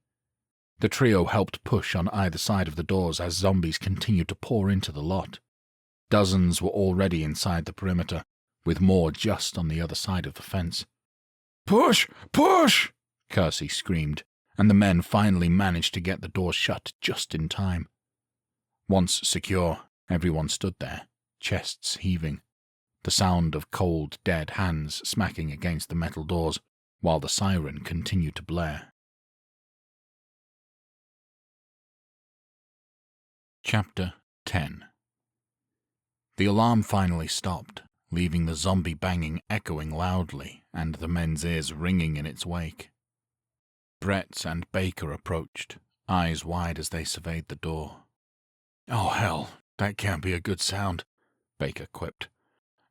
The trio helped push on either side of the doors as zombies continued to pour into the lot. Dozens were already inside the perimeter, with more just on the other side of the fence. "Push! Push!" Kersey screamed, and the men finally managed to get the door shut just in time. Once secure, everyone stood there, chests heaving, the sound of cold, dead hands smacking against the metal doors, while the siren continued to blare. Chapter 10. The alarm finally stopped, leaving the zombie banging echoing loudly and the men's ears ringing in its wake. Brett and Baker approached, eyes wide as they surveyed the door. "Oh, hell, that can't be a good sound," Baker quipped.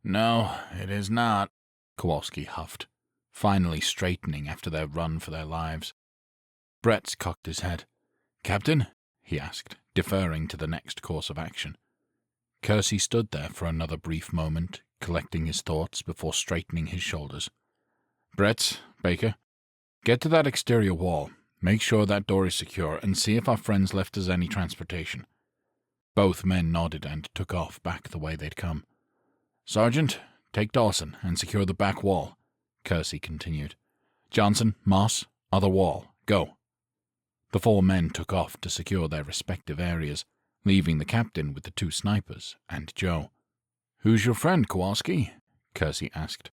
"No, it is not," Kowalski huffed, finally straightening after their run for their lives. Brett cocked his head. "Captain?" he asked, deferring to the next course of action. Kersey stood there for another brief moment, collecting his thoughts before straightening his shoulders. "Brett, Baker, get to that exterior wall, make sure that door is secure, and see if our friends left us any transportation." Both men nodded and took off back the way they'd come. "Sergeant, take Dawson and secure the back wall," Kersey continued. "Johnson, Moss, other wall, go." The 4 men took off to secure their respective areas, leaving the captain with the 2 snipers and Joe. "Who's your friend, Kowalski?" Kersey asked.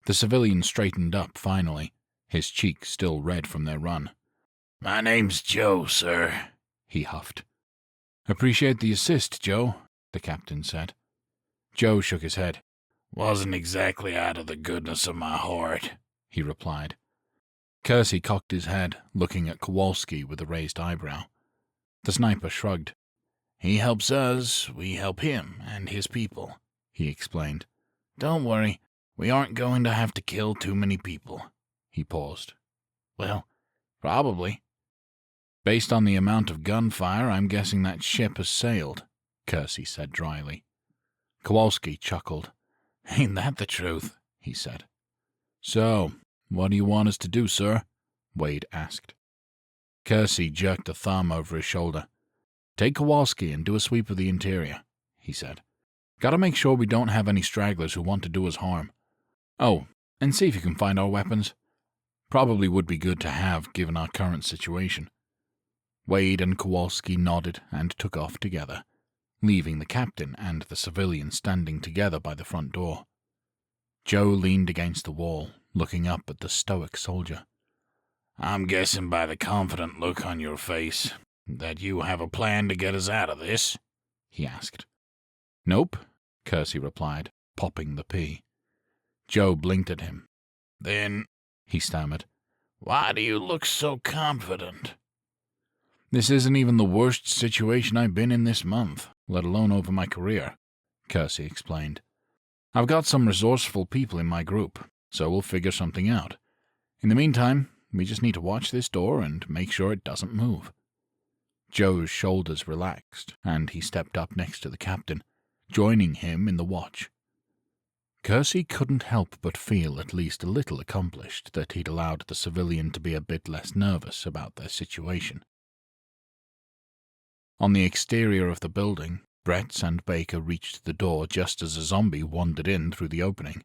The civilian straightened up finally, his cheeks still red from their run. "My name's Joe, sir," he huffed. "Appreciate the assist, Joe," the captain said. Joe shook his head. "Wasn't exactly out of the goodness of my heart," he replied. Kersey cocked his head, looking at Kowalski with a raised eyebrow. The sniper shrugged. "He helps us, we help him and his people," he explained. "Don't worry, we aren't going to have to kill too many people." He paused. "Well, probably." "Based on the amount of gunfire, I'm guessing that ship has sailed," Kersey said dryly. Kowalski chuckled. "Ain't that the truth?" he said. "So, what do you want us to do, sir?" Wade asked. Kersey jerked a thumb over his shoulder. "Take Kowalski and do a sweep of the interior," he said. "Gotta make sure we don't have any stragglers who want to do us harm. Oh, and see if you can find our weapons. Probably would be good to have, given our current situation." Wade and Kowalski nodded and took off together, leaving the captain and the civilian standing together by the front door. Joe leaned against the wall, looking up at the stoic soldier. "I'm guessing by the confident look on your face that you have a plan to get us out of this?" he asked. "Nope," Kersey replied, popping the pea. Joe blinked at him. "Then," he stammered, "why do you look so confident?" "This isn't even the worst situation I've been in this month, let alone over my career," Kersey explained. "I've got some resourceful people in my group, so we'll figure something out. In the meantime, we just need to watch this door and make sure it doesn't move." Joe's shoulders relaxed, and he stepped up next to the captain, joining him in the watch. Kersey couldn't help but feel at least a little accomplished that he'd allowed the civilian to be a bit less nervous about their situation. On the exterior of the building, Brett and Baker reached the door just as a zombie wandered in through the opening.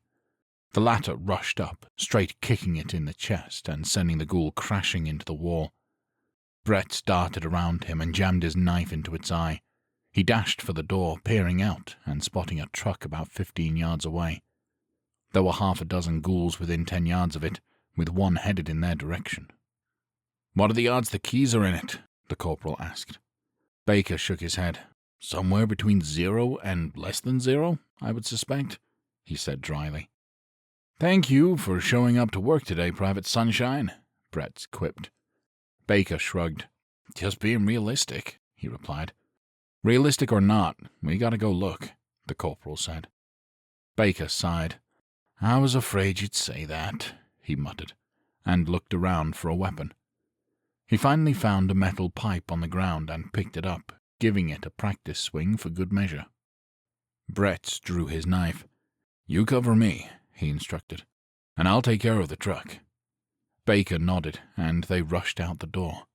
The latter rushed up, straight kicking it in the chest and sending the ghoul crashing into the wall. Brett darted around him and jammed his knife into its eye. He dashed for the door, peering out and spotting a truck about 15 yards away. There were 6 ghouls within 10 yards of it, with one headed in their direction. "What are the odds the keys are in it?" the corporal asked. Baker shook his head. "Somewhere between 0 and less than 0, I would suspect," he said dryly. "Thank you for showing up to work today, Private Sunshine," Brett quipped. Baker shrugged. "Just being realistic," he replied. "Realistic or not, we gotta go look," the corporal said. Baker sighed. "I was afraid you'd say that," he muttered, and looked around for a weapon. He finally found a metal pipe on the ground and picked it up, giving it a practice swing for good measure. Brett drew his knife. "You cover me," he instructed, "and I'll take care of the truck." Baker nodded, and they rushed out the door.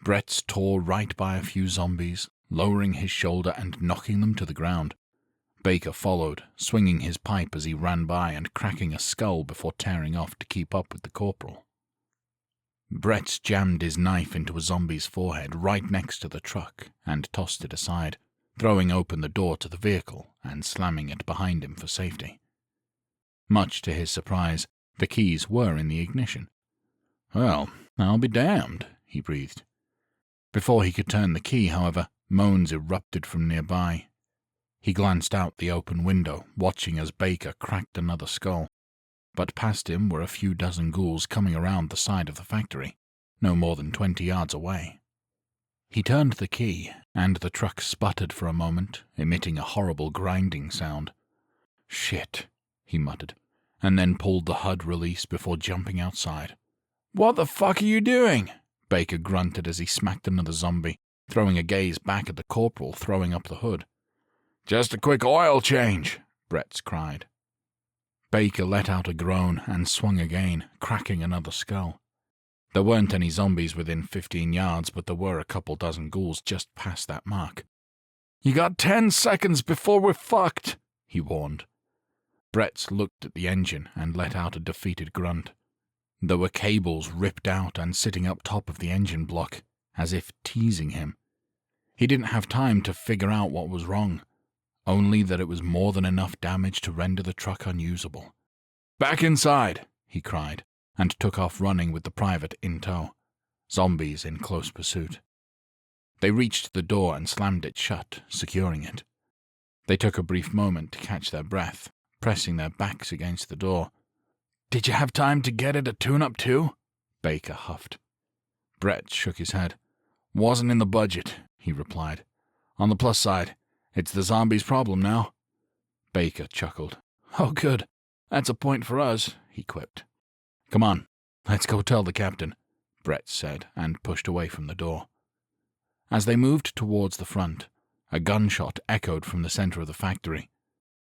Brett tore right by a few zombies, lowering his shoulder and knocking them to the ground. Baker followed, swinging his pipe as he ran by and cracking a skull before tearing off to keep up with the corporal. Brett jammed his knife into a zombie's forehead right next to the truck and tossed it aside, throwing open the door to the vehicle and slamming it behind him for safety. Much to his surprise, the keys were in the ignition. "Well, I'll be damned," he breathed. Before he could turn the key, however, moans erupted from nearby. He glanced out the open window, watching as Baker cracked another skull. But past him were a few dozen ghouls coming around the side of the factory, no more than 20 yards away. He turned the key, and the truck sputtered for a moment, emitting a horrible grinding sound. "Shit," he muttered, and then pulled the HUD release before jumping outside. "What the fuck are you doing?" Baker grunted as he smacked another zombie, throwing a gaze back at the corporal throwing up the hood. "Just a quick oil change," Brett cried. Baker let out a groan and swung again, cracking another skull. There weren't any zombies within 15 yards, but there were a couple dozen ghouls just past that mark. "You got 10 seconds before we're fucked," he warned. Brett looked at the engine and let out a defeated grunt. There were cables ripped out and sitting up top of the engine block, as if teasing him. He didn't have time to figure out what was wrong, only that it was more than enough damage to render the truck unusable. "Back inside," he cried, and took off running with the private in tow, zombies in close pursuit. They reached the door and slammed it shut, securing it. They took a brief moment to catch their breath, pressing their backs against the door. "Did you have time to get it a tune-up too?" Baker huffed. Brett shook his head. "Wasn't in the budget," he replied. "On the plus side, it's the zombies' problem now." Baker chuckled. "Oh, good. That's a point for us," he quipped. "Come on, let's go tell the captain," Brett said, and pushed away from the door. As they moved towards the front, a gunshot echoed from the center of the factory.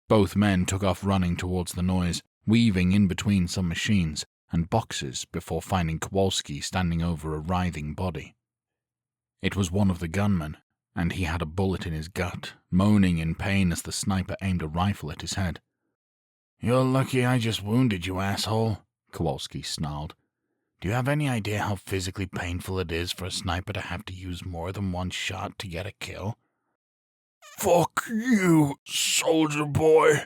Both men took off running towards the noise, weaving in between some machines and boxes before finding Kowalski standing over a writhing body. It was one of the gunmen, and he had a bullet in his gut, moaning in pain as the sniper aimed a rifle at his head. "You're lucky I just wounded you, asshole," Kowalski snarled. "Do you have any idea how physically painful it is for a sniper to have to use more than one shot to get a kill?" "Fuck you, soldier boy,"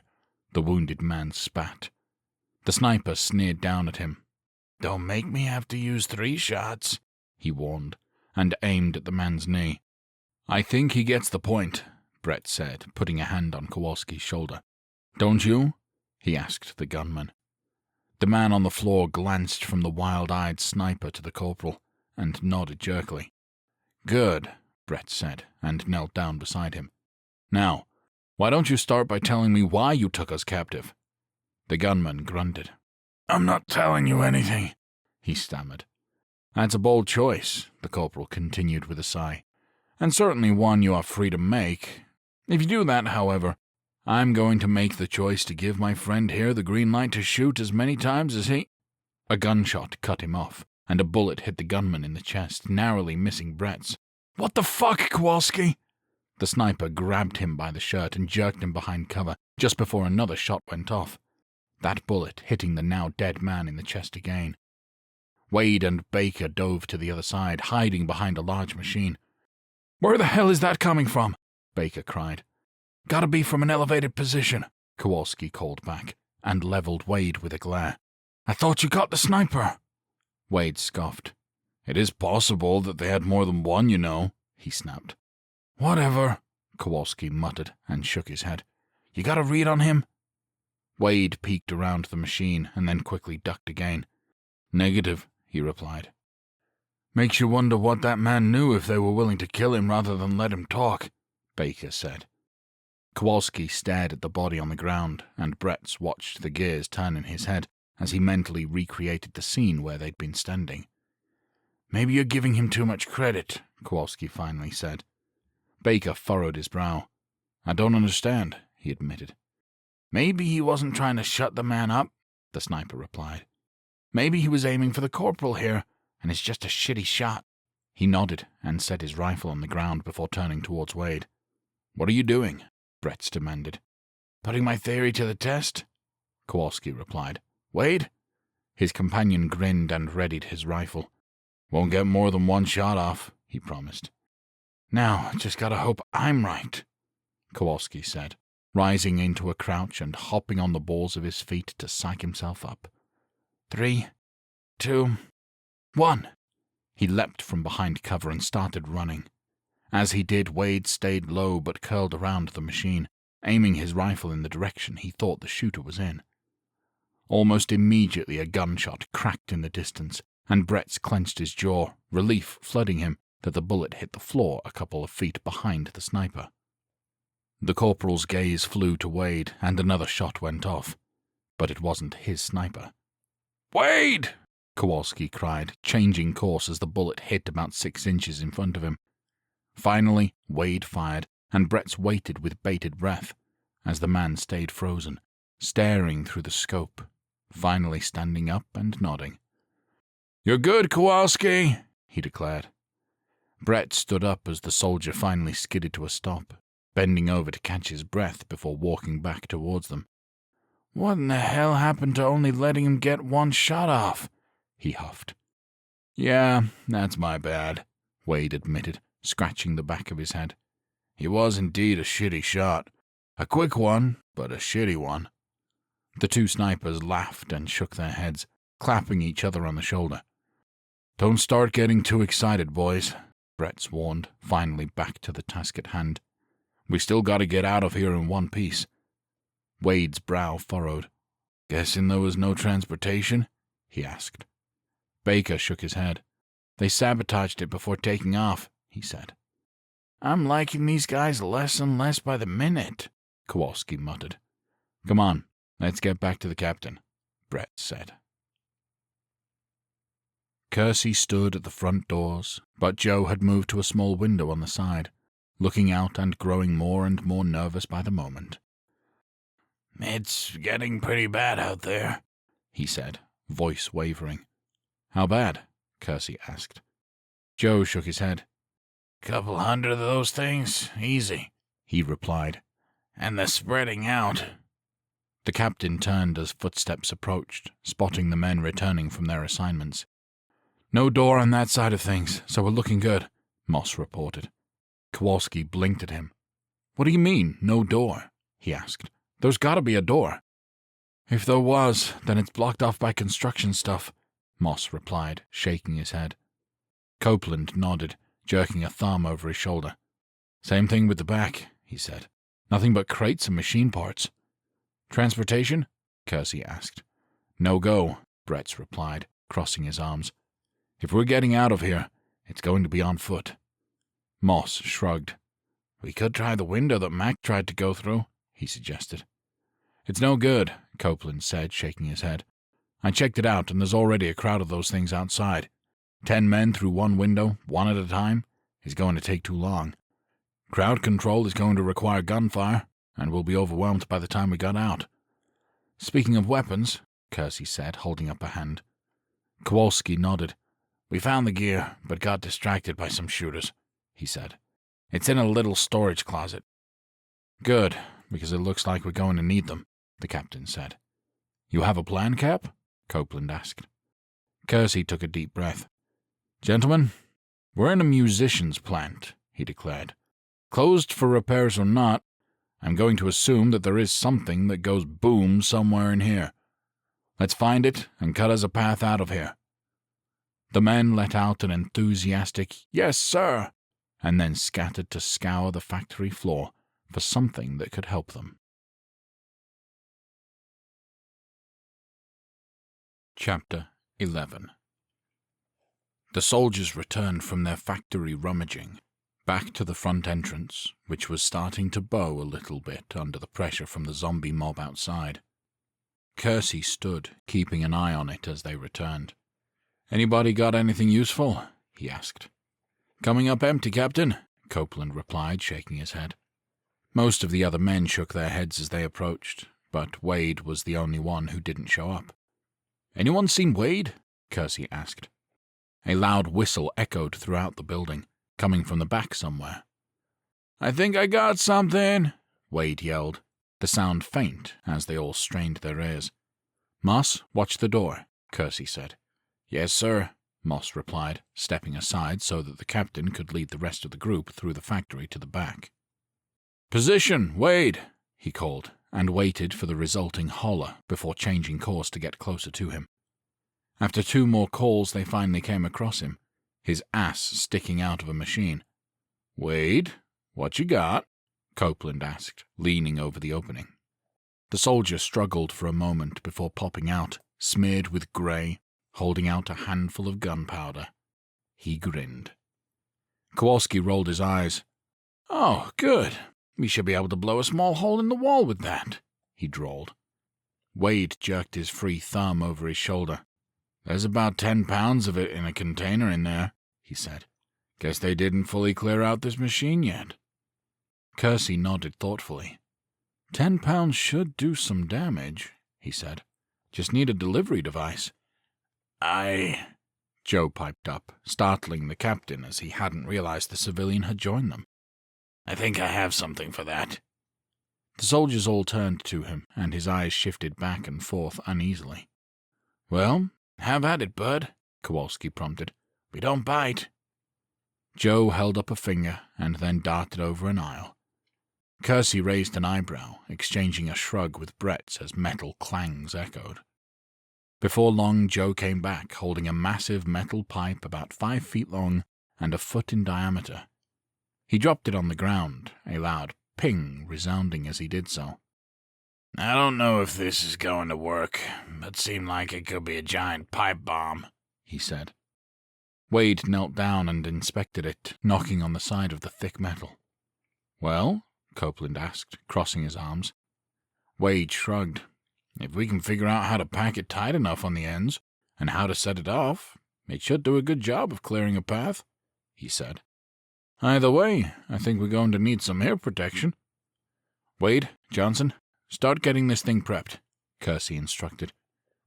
the wounded man spat. The sniper sneered down at him. "Don't make me have to use 3 shots, he warned, and aimed at the man's knee. "I think he gets the point," Brett said, putting a hand on Kowalski's shoulder. "Don't you?" he asked the gunman. The man on the floor glanced from the wild-eyed sniper to the corporal, and nodded jerkily. "Good," Brett said, and knelt down beside him. "Now, why don't you start by telling me why you took us captive?" The gunman grunted. "I'm not telling you anything," he stammered. "That's a bold choice," the corporal continued with a sigh, "and certainly one you are free to make. If you do that, however, I'm going to make the choice to give my friend here the green light to shoot as many times as he—" A gunshot cut him off, and a bullet hit the gunman in the chest, narrowly missing Brett's. "What the fuck, Kowalski?" The sniper grabbed him by the shirt and jerked him behind cover, just before another shot went off, that bullet hitting the now dead man in the chest again. Wade and Baker dove to the other side, hiding behind a large machine. "Where the hell is that coming from?" Baker cried. "Gotta be from an elevated position," Kowalski called back, and leveled Wade with a glare. "I thought you got the sniper." Wade scoffed. "It is possible that they had more than one, you know," he snapped. "Whatever," Kowalski muttered and shook his head. "You got a read on him?" Wade peeked around the machine and then quickly ducked again. "Negative," he replied. "Makes you wonder what that man knew if they were willing to kill him rather than let him talk," Baker said. Kowalski stared at the body on the ground, and Brett watched the gears turn in his head as he mentally recreated the scene where they'd been standing. "Maybe you're giving him too much credit," Kowalski finally said. Baker furrowed his brow. "I don't understand," he admitted. "Maybe he wasn't trying to shut the man up," the sniper replied. "Maybe he was aiming for the corporal here, and it's just a shitty shot." He nodded and set his rifle on the ground before turning towards Wade. "What are you doing?" Brett demanded. "Putting my theory to the test," Kowalski replied. "Wade?" His companion grinned and readied his rifle. Won't get more than one shot off, he promised. Now, just gotta hope I'm right, Kowalski said, rising into a crouch and hopping on the balls of his feet to psych himself up. 3, 2, 1. He leapt from behind cover and started running. As he did, Wade stayed low but curled around the machine, aiming his rifle in the direction he thought the shooter was in. Almost immediately a gunshot cracked in the distance, and Bretts clenched his jaw, relief flooding him that the bullet hit the floor a couple of feet behind the sniper. The corporal's gaze flew to Wade, and another shot went off, but it wasn't his sniper. "Wade!" Kowalski cried, changing course as the bullet hit about 6 inches in front of him. Finally, Wade fired, and Bretts waited with bated breath, as the man stayed frozen, staring through the scope, finally standing up and nodding. "You're good, Kowalski," he declared. Brett stood up as the soldier finally skidded to a stop, bending over to catch his breath before walking back towards them. "What in the hell happened to only letting him get one shot off?" he huffed. "Yeah, that's my bad," Wade admitted, scratching the back of his head. "He was indeed a shitty shot. A quick one, but a shitty one." The two snipers laughed and shook their heads, clapping each other on the shoulder. "Don't start getting too excited, boys," Bretts warned, finally back to the task at hand. "We still gotta get out of here in one piece." Wade's brow furrowed. "Guessing there was no transportation?" he asked. Baker shook his head. "They sabotaged it before taking off," he said. "I'm liking these guys less and less by the minute," Kowalski muttered. "Come on, let's get back to the captain," Brett said. Kersey stood at the front doors, but Joe had moved to a small window on the side, looking out and growing more and more nervous by the moment. "It's getting pretty bad out there," he said, voice wavering. "How bad?" Kersey asked. Joe shook his head. "Couple hundred of those things, easy," he replied. "And they're spreading out." The captain turned as footsteps approached, spotting the men returning from their assignments. "No door on that side of things, so we're looking good," Moss reported. Kowalski blinked at him. "What do you mean, no door?" he asked. "There's gotta be a door." "If there was, then it's blocked off by construction stuff," Moss replied, shaking his head. Copeland nodded, jerking a thumb over his shoulder. "Same thing with the back," he said. "Nothing but crates and machine parts." "Transportation?" Kersey asked. "No go," Bretts replied, crossing his arms. "If we're getting out of here, it's going to be on foot." Moss shrugged. "We could try the window that Mac tried to go through," he suggested. "It's no good," Copeland said, shaking his head. "I checked it out, and there's already a crowd of those things outside. 10 men through one window, one at a time, is going to take too long. Crowd control is going to require gunfire, and we'll be overwhelmed by the time we got out." "Speaking of weapons," Kersey said, holding up a hand. Kowalski nodded. "We found the gear, but got distracted by some shooters," he said. "It's in a little storage closet." "Good, because it looks like we're going to need them," the captain said. "You have a plan, Cap?" Copeland asked. Kersey took a deep breath. "Gentlemen, we're in a musician's plant," he declared. "Closed for repairs or not, I'm going to assume that there is something that goes boom somewhere in here. Let's find it and cut us a path out of here." The men let out an enthusiastic, "Yes, sir," and then scattered to scour the factory floor for something that could help them. Chapter 11. The soldiers returned from their factory rummaging, back to the front entrance, which was starting to bow a little bit under the pressure from the zombie mob outside. Kersey stood, keeping an eye on it as they returned. "Anybody got anything useful?" he asked. "Coming up empty, Captain," Copeland replied, shaking his head. Most of the other men shook their heads as they approached, but Wade was the only one who didn't show up. "Anyone seen Wade?" Kersey asked. A loud whistle echoed throughout the building, coming from the back somewhere. "I think I got something," Wade yelled, the sound faint as they all strained their ears. "Moss, watch the door," Kersey said. "Yes, sir," Moss replied, stepping aside so that the captain could lead the rest of the group through the factory to the back. "Position, Wade!" he called, and waited for the resulting holler before changing course to get closer to him. After 2 more calls, they finally came across him, his ass sticking out of a machine. "Wade, what you got?" Copeland asked, leaning over the opening. The soldier struggled for a moment before popping out, smeared with grey, holding out a handful of gunpowder. He grinned. Kowalski rolled his eyes. "Oh, good. We should be able to blow a small hole in the wall with that," he drawled. Wade jerked his free thumb over his shoulder. "There's about 10 pounds of it in a container in there," he said. "Guess they didn't fully clear out this machine yet." Kersey nodded thoughtfully. 10 pounds should do some damage," he said. "Just need a delivery device." Joe piped up, startling the captain as he hadn't realized the civilian had joined them. I think I have something for that." The soldiers all turned to him, and his eyes shifted back and forth uneasily. "Well, have at it, bud," Kowalski prompted. "We don't bite." Joe held up a finger and then darted over an aisle. Kersey raised an eyebrow, exchanging a shrug with Brett's as metal clangs echoed. Before long, Joe came back, holding a massive metal pipe about 5 feet long and a foot in diameter. He dropped it on the ground, a loud ping resounding as he did so. "I don't know if this is going to work, but seemed like it could be a giant pipe bomb," he said. Wade knelt down and inspected it, knocking on the side of the thick metal. "Well?" Copeland asked, crossing his arms. Wade shrugged. "If we can figure out how to pack it tight enough on the ends, and how to set it off, it should do a good job of clearing a path," he said. "Either way, I think we're going to need some air protection." "Wade, Johnson, start getting this thing prepped," Kersey instructed.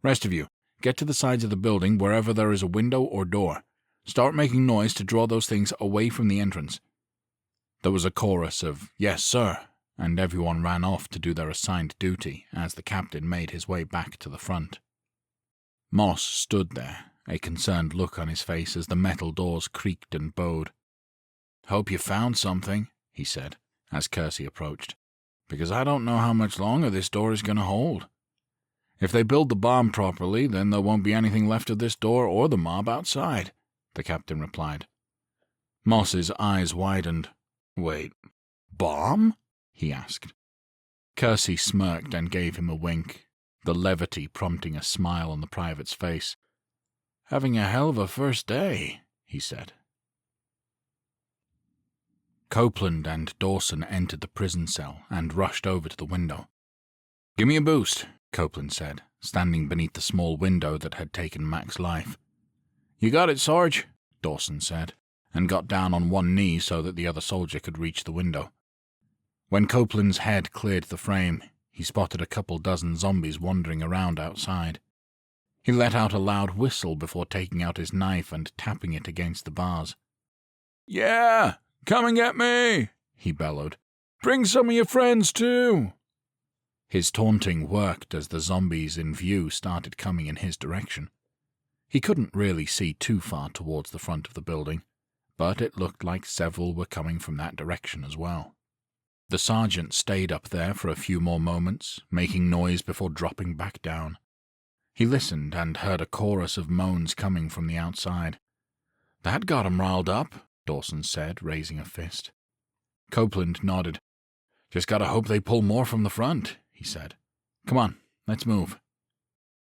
"Rest of you, get to the sides of the building wherever there is a window or door. Start making noise to draw those things away from the entrance." There was a chorus of "Yes, sir," and everyone ran off to do their assigned duty as the captain made his way back to the front. Moss stood there, a concerned look on his face as the metal doors creaked and bowed. "Hope you found something," he said, as Kersey approached, "because I don't know how much longer this door is going to hold. If they build the bomb properly, then there won't be anything left of this door or the mob outside," the captain replied. Moss's eyes widened. "Wait, bomb?" he asked. Kersey smirked and gave him a wink, the levity prompting a smile on the private's face. "Having a hell of a first day," he said. Copeland and Dawson entered the prison cell and rushed over to the window. "Give me a boost," Copeland said, standing beneath the small window that had taken Mac's life. "You got it, Sarge," Dawson said, and got down on one knee so that the other soldier could reach the window. When Copeland's head cleared the frame, he spotted a couple dozen zombies wandering around outside. He let out a loud whistle before taking out his knife and tapping it against the bars. "Yeah, come and get me," he bellowed. "Bring some of your friends, too." His taunting worked as the zombies in view started coming in his direction. He couldn't really see too far towards the front of the building, but it looked like several were coming from that direction as well. The sergeant stayed up there for a few more moments, making noise before dropping back down. He listened and heard a chorus of moans coming from the outside. "That got 'em riled up," Dawson said, raising a fist. Copeland nodded. "Just gotta hope they pull more from the front," he said. "Come on, let's move."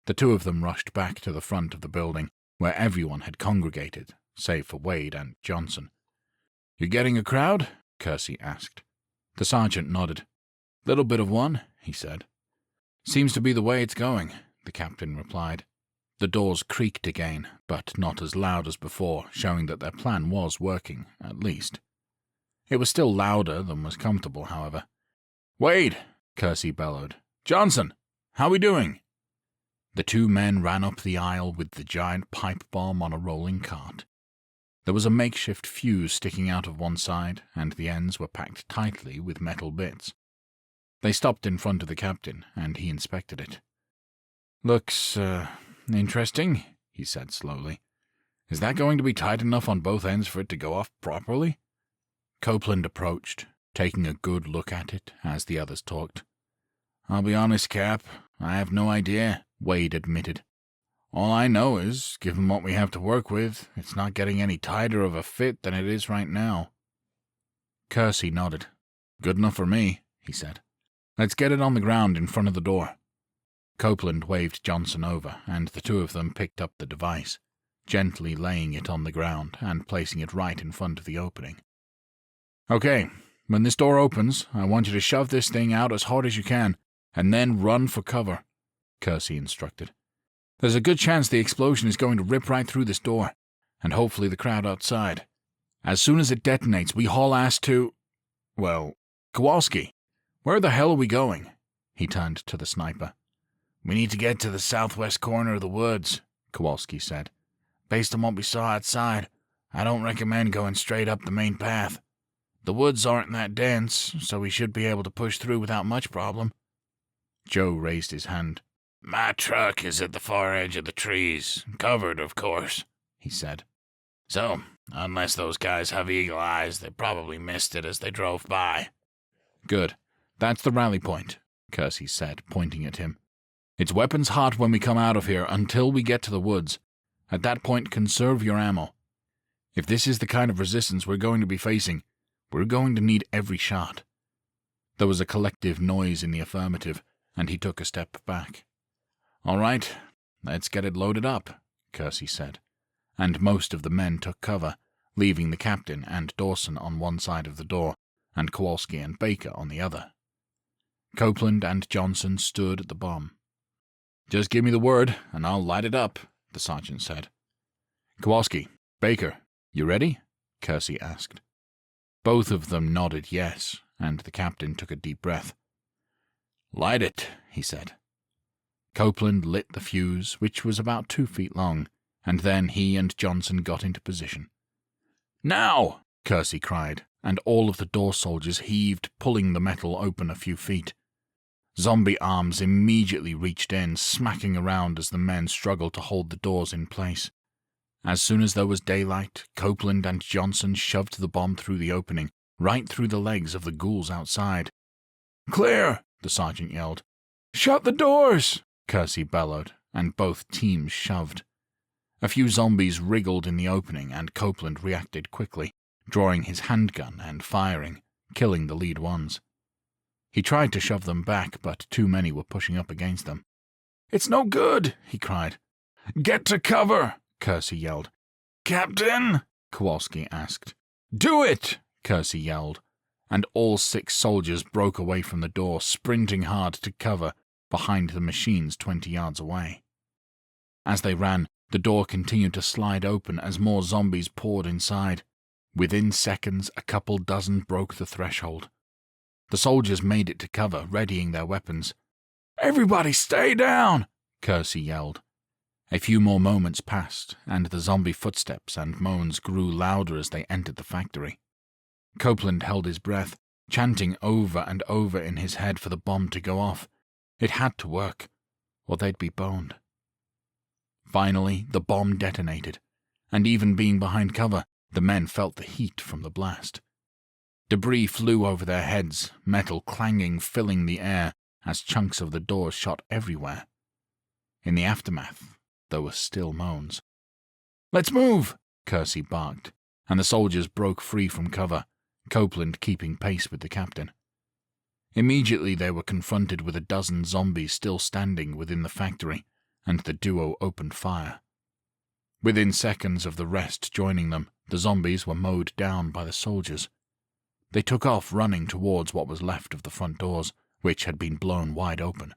The two of them rushed back to the front of the building, where everyone had congregated, save for Wade and Johnson. "You getting a crowd?" Kersey asked. The sergeant nodded. "Little bit of one," he said. "Seems to be the way it's going," the captain replied. The doors creaked again, but not as loud as before, showing that their plan was working, at least. It was still louder than was comfortable, however. "Wade!" Kersey bellowed. "Johnson! How we doing?" The two men ran up the aisle with the giant pipe bomb on a rolling cart. There was a makeshift fuse sticking out of one side, and the ends were packed tightly with metal bits. They stopped in front of the captain, and he inspected it. "Looks, interesting," he said slowly. Is that going to be tight enough on both ends for it to go off properly? Copeland approached, taking a good look at it as the others talked. I'll be honest, Cap, I have no idea, Wade admitted. All I know is, given what we have to work with, it's not getting any tighter of a fit than it is right now. Kersey nodded. Good enough for me, he said. Let's get it on the ground in front of the door. Copeland waved Johnson over, and the two of them picked up the device, gently laying it on the ground and placing it right in front of the opening. Okay, when this door opens, I want you to shove this thing out as hard as you can, and then run for cover, Kersey instructed. There's a good chance the explosion is going to rip right through this door, and hopefully the crowd outside. As soon as it detonates, we haul ass to... well, Kowalski, where the hell are we going? He turned to the sniper. We need to get to the southwest corner of the woods, Kowalski said. Based on what we saw outside, I don't recommend going straight up the main path. The woods aren't that dense, so we should be able to push through without much problem. Joe raised his hand. My truck is at the far edge of the trees, covered, of course, he said. So, unless those guys have eagle eyes, they probably missed it as they drove by. Good. That's the rally point, Kersey said, pointing at him. It's weapons hot when we come out of here until we get to the woods. At that point, conserve your ammo. If this is the kind of resistance we're going to be facing, we're going to need every shot. There was a collective noise in the affirmative, and he took a step back. All right, let's get it loaded up, Kersey said, and most of the men took cover, leaving the captain and Dawson on one side of the door, and Kowalski and Baker on the other. Copeland and Johnson stood at the bomb. Just give me the word, and I'll light it up, the sergeant said. Kowalski, Baker, you ready? Kersey asked. Both of them nodded yes, and the captain took a deep breath. Light it, he said. Copeland lit the fuse, which was about 2 feet long, and then he and Johnson got into position. Now! Kersey cried, and all of the door soldiers heaved, pulling the metal open a few feet. Zombie arms immediately reached in, smacking around as the men struggled to hold the doors in place. As soon as there was daylight, Copeland and Johnson shoved the bomb through the opening, right through the legs of the ghouls outside. "Clear!" the sergeant yelled. "Shut the doors!" Kersey bellowed, and both teams shoved. A few zombies wriggled in the opening, and Copeland reacted quickly, drawing his handgun and firing, killing the lead ones. He tried to shove them back, but too many were pushing up against them. "It's no good!" he cried. "Get to cover!" Kersey yelled. "Captain?" Kowalski asked. "Do it!" Kersey yelled, and all 6 soldiers broke away from the door, sprinting hard to cover behind the machines 20 yards away. As they ran, the door continued to slide open as more zombies poured inside. Within seconds, a couple dozen broke the threshold. The soldiers made it to cover, readying their weapons. "Everybody stay down!" Kersey yelled. A few more moments passed, and the zombie footsteps and moans grew louder as they entered the factory. Copeland held his breath, chanting over and over in his head for the bomb to go off. It had to work, or they'd be boned. Finally, the bomb detonated, and even being behind cover, the men felt the heat from the blast. Debris flew over their heads, metal clanging, filling the air as chunks of the doors shot everywhere. In the aftermath, there were still moans. "Let's move!" Kersey barked, and the soldiers broke free from cover, Copeland keeping pace with the captain. Immediately they were confronted with a dozen zombies still standing within the factory, and the duo opened fire. Within seconds of the rest joining them, the zombies were mowed down by the soldiers. They took off running towards what was left of the front doors, which had been blown wide open.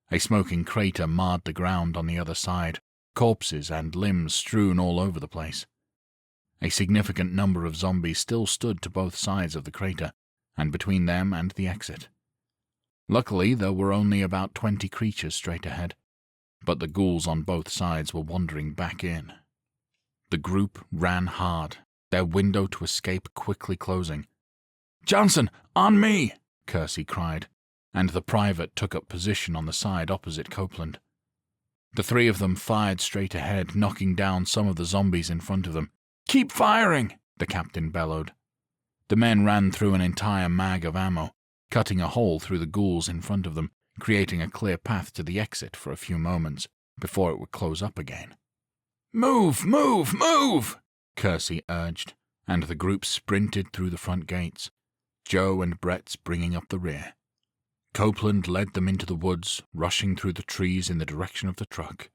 A smoking crater marred the ground on the other side, corpses and limbs strewn all over the place. A significant number of zombies still stood to both sides of the crater, and between them and the exit. Luckily, there were only about 20 creatures straight ahead, but the ghouls on both sides were wandering back in. The group ran hard, their window to escape quickly closing. "Johnson, on me!" Kersey cried, and the private took up position on the side opposite Copeland. The three of them fired straight ahead, knocking down some of the zombies in front of them. "Keep firing!" the captain bellowed. The men ran through an entire mag of ammo, cutting a hole through the ghouls in front of them, creating a clear path to the exit for a few moments before it would close up again. "Move! Move! Move!" Kersey urged, and the group sprinted through the front gates, Joe and Brett's bringing up the rear. Copeland led them into the woods, rushing through the trees in the direction of the truck.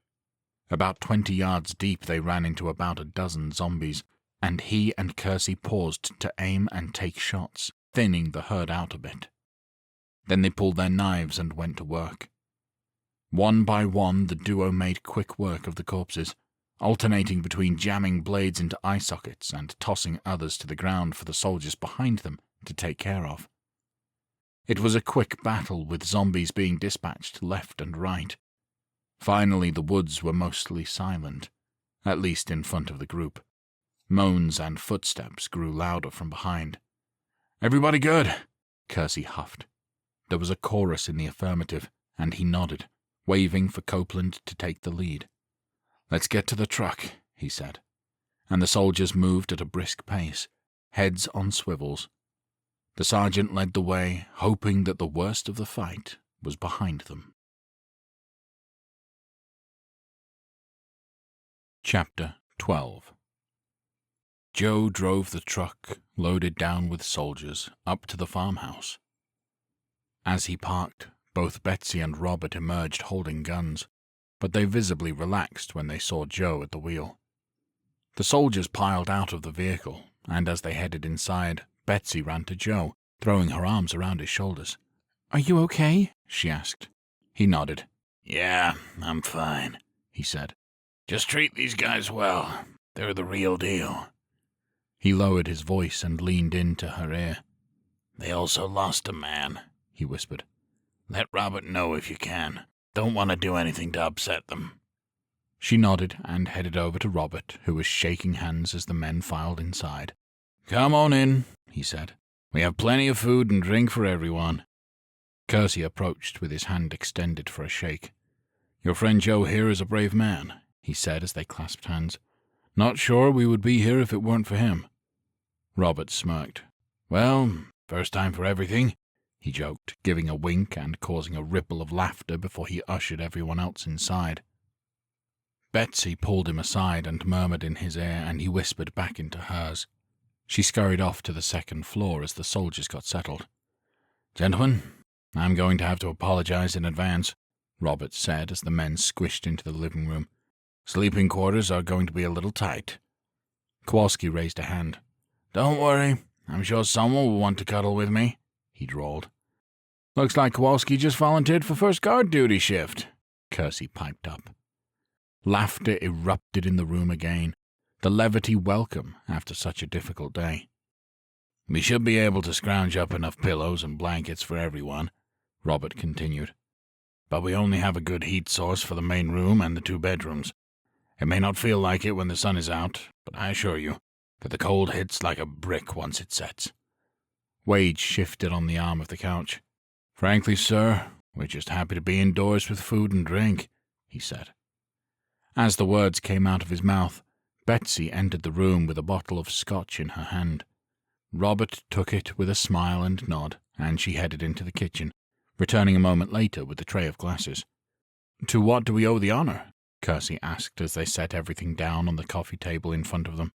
About 20 yards deep they ran into about a dozen zombies, and he and Kersey paused to aim and take shots, thinning the herd out a bit. Then they pulled their knives and went to work. One by one the duo made quick work of the corpses, alternating between jamming blades into eye sockets and tossing others to the ground for the soldiers behind them to take care of. It was a quick battle, with zombies being dispatched left and right. Finally the woods were mostly silent, at least in front of the group. Moans and footsteps grew louder from behind. "Everybody good?" Kersey huffed. There was a chorus in the affirmative, and he nodded, waving for Copeland to take the lead. "Let's get to the truck," he said, and the soldiers moved at a brisk pace, heads on swivels. The sergeant led the way, hoping that the worst of the fight was behind them. Chapter 12. Joe drove the truck, loaded down with soldiers, up to the farmhouse. As he parked, both Betsy and Robert emerged holding guns, but they visibly relaxed when they saw Joe at the wheel. The soldiers piled out of the vehicle, and as they headed inside, Betsy ran to Joe, throwing her arms around his shoulders. "Are you okay?" she asked. He nodded. "Yeah, I'm fine," he said. "Just treat these guys well. They're the real deal." He lowered his voice and leaned into her ear. "They also lost a man," he whispered. "Let Robert know if you can. Don't want to do anything to upset them." She nodded and headed over to Robert, who was shaking hands as the men filed inside. "Come on in," he said. "We have plenty of food and drink for everyone." Kersey approached with his hand extended for a shake. "Your friend Joe here is a brave man," he said as they clasped hands. "Not sure we would be here if it weren't for him." Robert smirked. "Well, first time for everything," he joked, giving a wink and causing a ripple of laughter before he ushered everyone else inside. Betsy pulled him aside and murmured in his ear, and he whispered back into hers. She scurried off to the second floor as the soldiers got settled. "Gentlemen, I'm going to have to apologize in advance," Robert said as the men squished into the living room. "Sleeping quarters are going to be a little tight." Kowalski raised a hand. "Don't worry, I'm sure someone will want to cuddle with me," he drawled. "Looks like Kowalski just volunteered for first guard duty shift," Kersey piped up. Laughter erupted in the room again, the levity welcome after such a difficult day. "We should be able to scrounge up enough pillows and blankets for everyone," Robert continued. "But we only have a good heat source for the main room and the 2 bedrooms. It may not feel like it when the sun is out, but I assure you that the cold hits like a brick once it sets." Wade shifted on the arm of the couch. "Frankly, sir, we're just happy to be indoors with food and drink," he said. As the words came out of his mouth, Betsy entered the room with a bottle of scotch in her hand. Robert took it with a smile and nod, and she headed into the kitchen, returning a moment later with a tray of glasses. "To what do we owe the honor?" Kersey asked as they set everything down on the coffee table in front of them.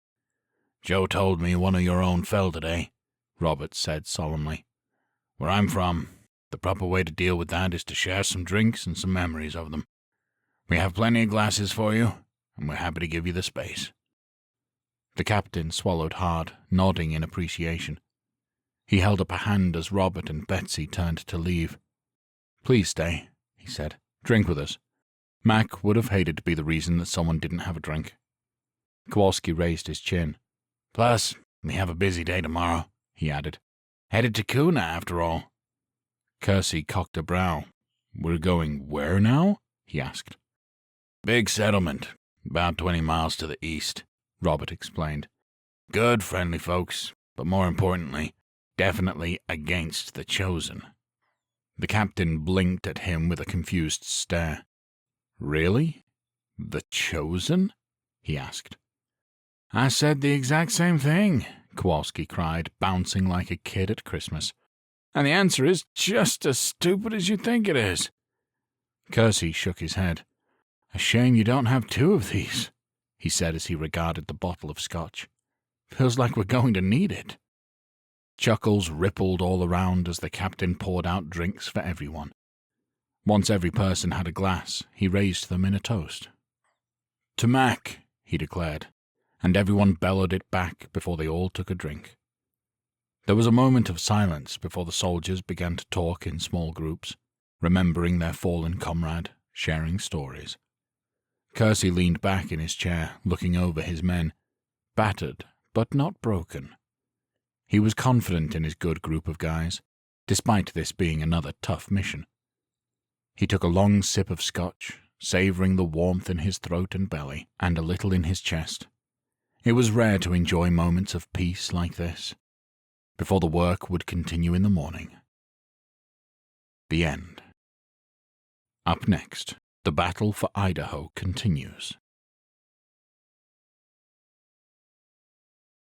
"Joe told me one of your own fell today," Robert said solemnly. "Where I'm from, the proper way to deal with that is to share some drinks and some memories of them. We have plenty of glasses for you, and we're happy to give you the space." The captain swallowed hard, nodding in appreciation. He held up a hand as Robert and Betsy turned to leave. "Please stay," he said. "Drink with us." Mac would have hated to be the reason that someone didn't have a drink. Kowalski raised his chin. "Plus, we have a busy day tomorrow," he added. "Headed to Kuna, after all." Kersey cocked a brow. "We're going where now?" he asked. "Big settlement, about 20 miles to the east," Robert explained. "Good, friendly folks, but more importantly, definitely against the chosen." The captain blinked at him with a confused stare. "Really?" The Chosen? He asked. I said the exact same thing, Kowalski cried, bouncing like a kid at Christmas. And the answer is just as stupid as you think it is. Kersey shook his head. A shame you don't have two of these, he said as he regarded the bottle of scotch. Feels like we're going to need it. Chuckles rippled all around as the captain poured out drinks for everyone. Once every person had a glass, he raised them in a toast. To Mac, he declared, and everyone bellowed it back before they all took a drink. There was a moment of silence before the soldiers began to talk in small groups, remembering their fallen comrade, sharing stories. Kersey leaned back in his chair, looking over his men, battered but not broken. He was confident in his good group of guys, despite this being another tough mission. He took a long sip of scotch, savoring the warmth in his throat and belly, and a little in his chest. It was rare to enjoy moments of peace like this, before the work would continue in the morning. The end. Up next, the battle for Idaho continues.